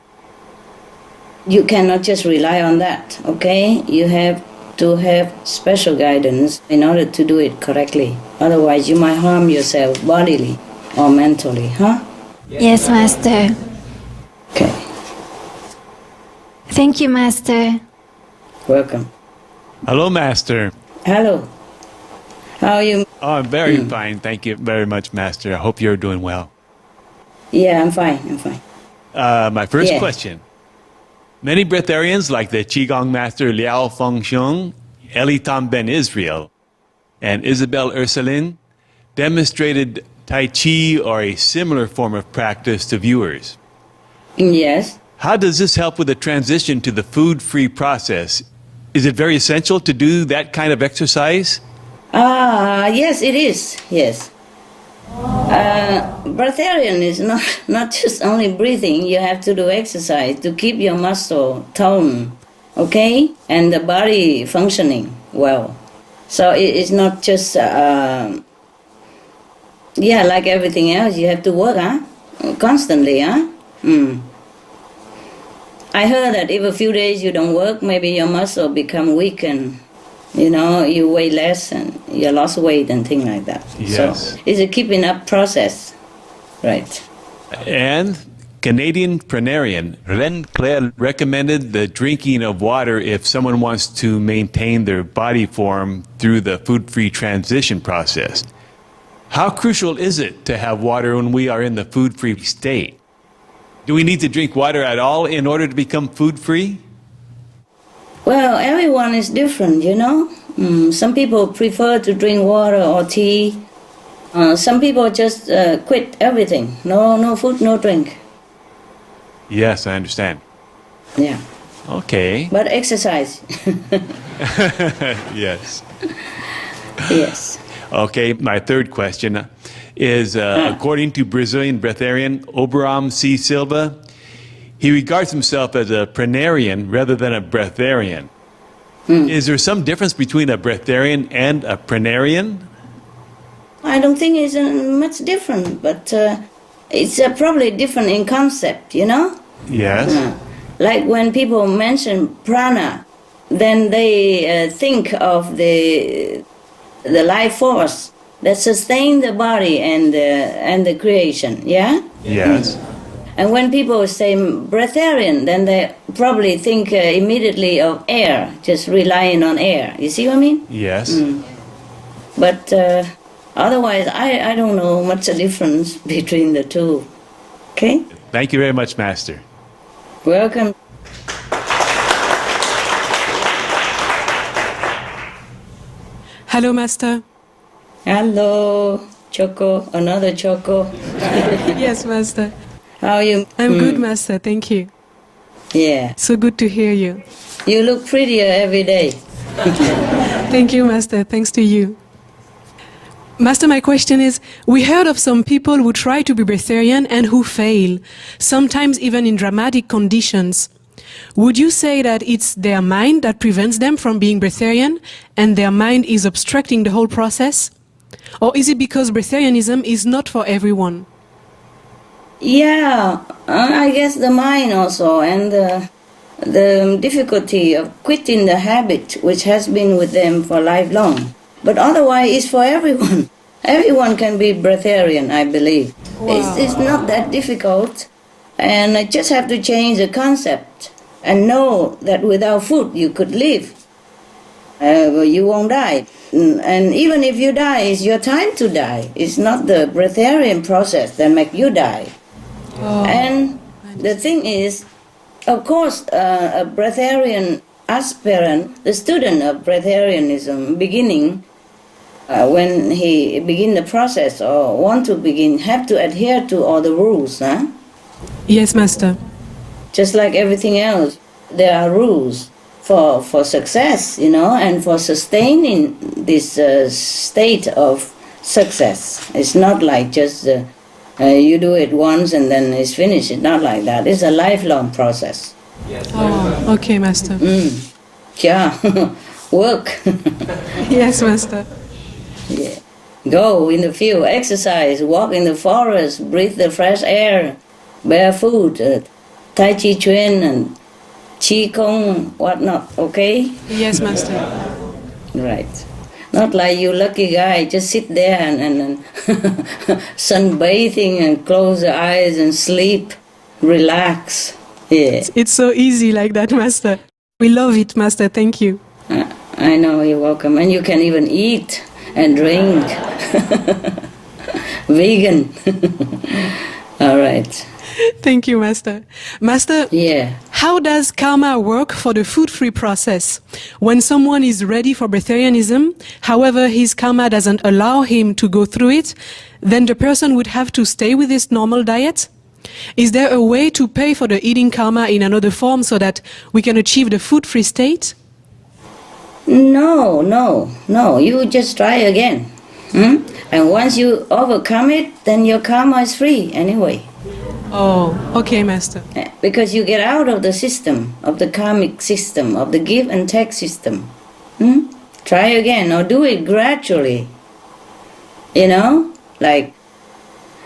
you cannot just rely on that, okay? You have to have special guidance in order to do it correctly. Otherwise, you might harm yourself bodily or mentally, huh? Yes, Master. Okay. Thank you, Master. Welcome. Hello, Master. Hello. How are you? Oh, I'm very fine. Thank you very much, Master. I hope you're doing well. Yeah, I'm fine. I'm fine. My first question. Many breatharians, like the Qigong Master Liao Fengxiong, Elitam Ben Israel, and Isabel Ursuline, demonstrated Tai Chi or a similar form of practice to viewers. Yes. How does this help with the transition to the food-free process? Is it very essential to do that kind of exercise? Yes, it is. Yes. Breatharian is not just only breathing. You have to do exercise to keep your muscle tone, okay, and the body functioning well. So it's not just like everything else. You have to work, constantly, I heard that if a few days you don't work, maybe your muscle become weak and, you weigh less and you lost weight and things like that. Yes. So it's a keeping up process. Right. And Canadian prenarian Ren Claire recommended the drinking of water if someone wants to maintain their body form through the food-free transition process. How crucial is it to have water when we are in the food-free state? Do we need to drink water at all in order to become food-free? Well, everyone is different, Some people prefer to drink water or tea. Some people just quit everything. No food, no drink. Yes, I understand. Yeah. Okay. But exercise. Yes. Yes. Okay, my third question is, according to Brazilian breatharian Oberam C. Silva, he regards himself as a prenarian rather than a breatharian. Is there some difference between a breatharian and a prenarian? I don't think it's much different, but it's probably different in concept, Yes. Like when people mention prana, then they think of the life force that sustain the body and the creation, yeah? Yes. And when people say breatharian, then they probably think immediately of air, just relying on air. You see what I mean? Yes. But otherwise, I don't know much a difference between the two. Okay? Thank you very much, Master. Welcome. Hello, Master. Hello, Choco, another Choco. Yes, Master. How are you? I'm good, Master. Thank you. Yeah. So good to hear you. You look prettier every day. Thank you, Master. Thanks to you. Master, my question is, we heard of some people who try to be breatharian and who fail, sometimes even in dramatic conditions. Would you say that it's their mind that prevents them from being breatharian and their mind is obstructing the whole process? Or is it because breatharianism is not for everyone? Yeah, I guess the mind also, and the difficulty of quitting the habit which has been with them for lifelong. But otherwise, it's for everyone. Everyone can be breatharian, I believe. Wow. It's not that difficult. And I just have to change the concept and know that without food you could live. You won't die. And even if you die, it's your time to die. It's not the breatharian process that makes you die. Oh. And the thing is, of course, a breatharian aspirant, the student of breatharianism, beginning, when he begin the process or want to begin, have to adhere to all the rules, huh? Yes, Master. Just like everything else, there are rules for success, and for sustaining this state of success. It's not like just you do it once and then it's finished. It's not like that. It's a lifelong process. Oh, okay, Master. Yeah, work. Yes, Master. Yeah. Go in the field, exercise, walk in the forest, breathe the fresh air, barefoot, Tai Chi Chuan and Qi Gong, whatnot, okay? Yes, Master. Right. Not like you lucky guy, just sit there and sunbathing and close the eyes and sleep, relax. Yeah. It's so easy like that, Master. We love it, Master. Thank you. I know, you're welcome. And you can even eat and drink. Vegan. All right. Thank you, Master. Master, yeah. How does karma work for the food-free process? When someone is ready for breatharianism, however, his karma doesn't allow him to go through it, then the person would have to stay with his normal diet? Is there a way to pay for the eating karma in another form so that we can achieve the food-free state? No. You just try again. And once you overcome it, then your karma is free anyway. Oh, okay, Master. Because you get out of the system, of the karmic system, of the give and take system. Try again, or do it gradually. Like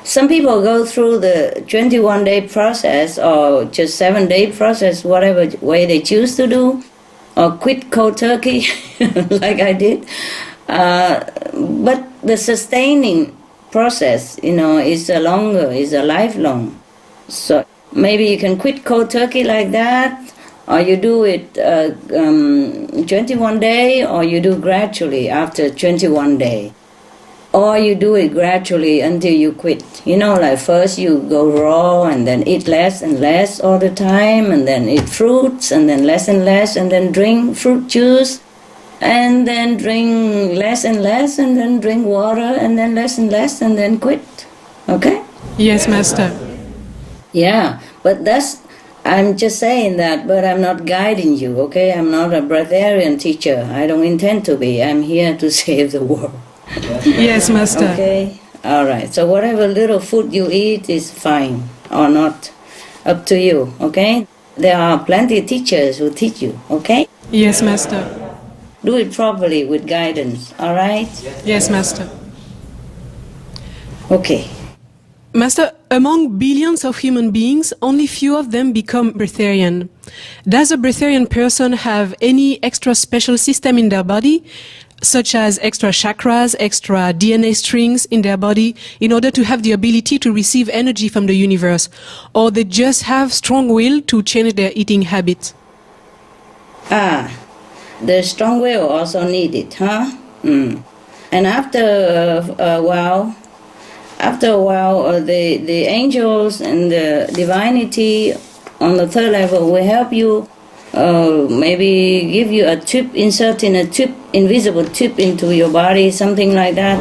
some people go through the 21-day process or just 7-day process, whatever way they choose to do, or quit cold turkey, like I did. But the sustaining process, is a longer, is a lifelong. So maybe you can quit cold turkey like that, or you do it 21 day, or you do gradually after 21 day. Or you do it gradually until you quit. Like first you go raw and then eat less and less all the time, and then eat fruits and then less and less, and then drink fruit juice, and then drink less and less, and then drink water, and then less and less, and then quit. Okay? Yes, Master. Yeah, but I'm just saying that, but I'm not guiding you, okay? I'm not a breatharian teacher. I don't intend to be. I'm here to save the world. Yes, Master. Okay? All right. So whatever little food you eat is fine or not. Up to you, okay? There are plenty of teachers who teach you, okay? Yes, Master. Do it properly with guidance, all right? Yes, Master. Okay. Master, among billions of human beings, only few of them become breatharian. Does a breatharian person have any extra special system in their body, such as extra chakras, extra DNA strings in their body, in order to have the ability to receive energy from the universe? Or they just have strong will to change their eating habits? The strong will also needed, huh? And after a while, the angels and the divinity on the third level will help you, maybe give you a tube, inserting a tube, invisible tube into your body, something like that.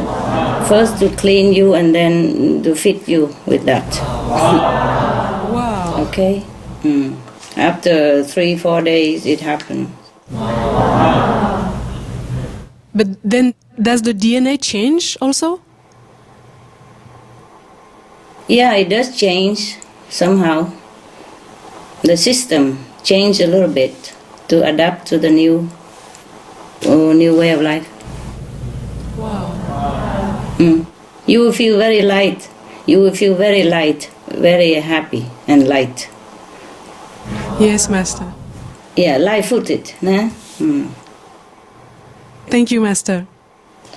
First to clean you and then to fit you with that. Wow. Okay? After 3-4 days it happens. But then, does the DNA change also? Yeah, it does change somehow. The system changed a little bit to adapt to the new way of life. Wow. You will feel very light. You will feel very light, very happy and light. Yes, Master. light-footed. Nah? Thank you, Master.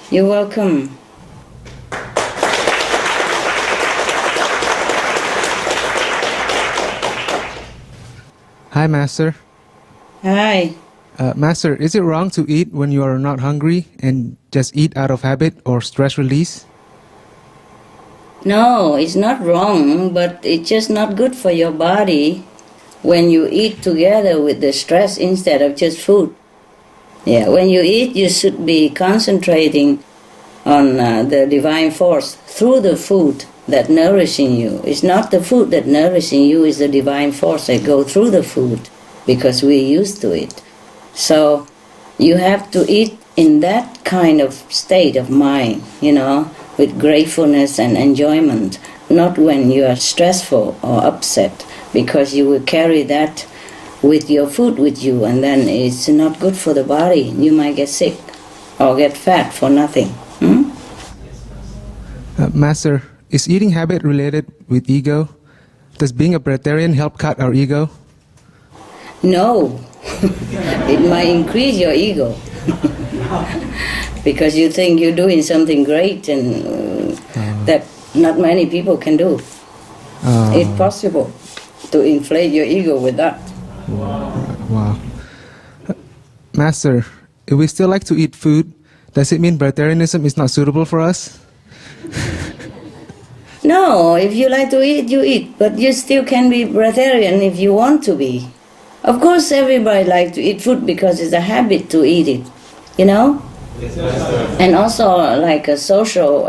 You're welcome. Hi, Master. Hi. Master, is it wrong to eat when you are not hungry and just eat out of habit or stress release? No, it's not wrong, but it's just not good for your body when you eat together with the stress instead of just food. Yeah, when you eat, you should be concentrating on the divine force through the food that nourishing you. It's not the food that nourishing you, it's the divine force that go through the food because we're used to it. So you have to eat in that kind of state of mind, with gratefulness and enjoyment, not when you are stressful or upset, because you will carry that with your food with you, and then it's not good for the body. You might get sick or get fat for nothing. Master, is eating habit related with ego? Does being a breatharian help cut our ego? No. It might increase your ego. Because you think you're doing something great and that not many people can do. It's possible to inflate your ego with that. Wow. Master, if we still like to eat food, does it mean breatharianism is not suitable for us? No, if you like to eat, you eat, but you still can be breatharian if you want to be. Of course, everybody likes to eat food because it's a habit to eat it, And also like a social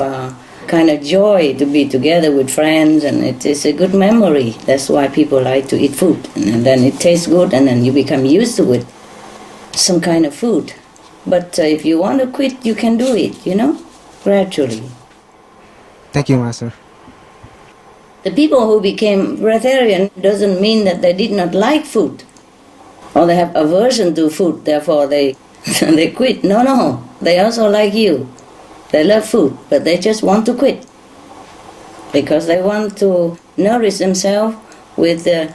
kind of joy to be together with friends, and it is a good memory. That's why people like to eat food, and then it tastes good, and then you become used to it, some kind of food. But if you want to quit, you can do it, gradually. Thank you, Master. The people who became breatharian doesn't mean that they did not like food, or they have aversion to food, therefore they quit. No, they also like you. They love food, but they just want to quit because they want to nourish themselves with the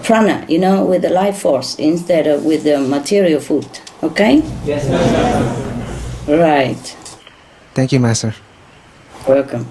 prana, with the life force instead of with the material food. Okay? Yes, Master. Right. Thank you, Master. Welcome.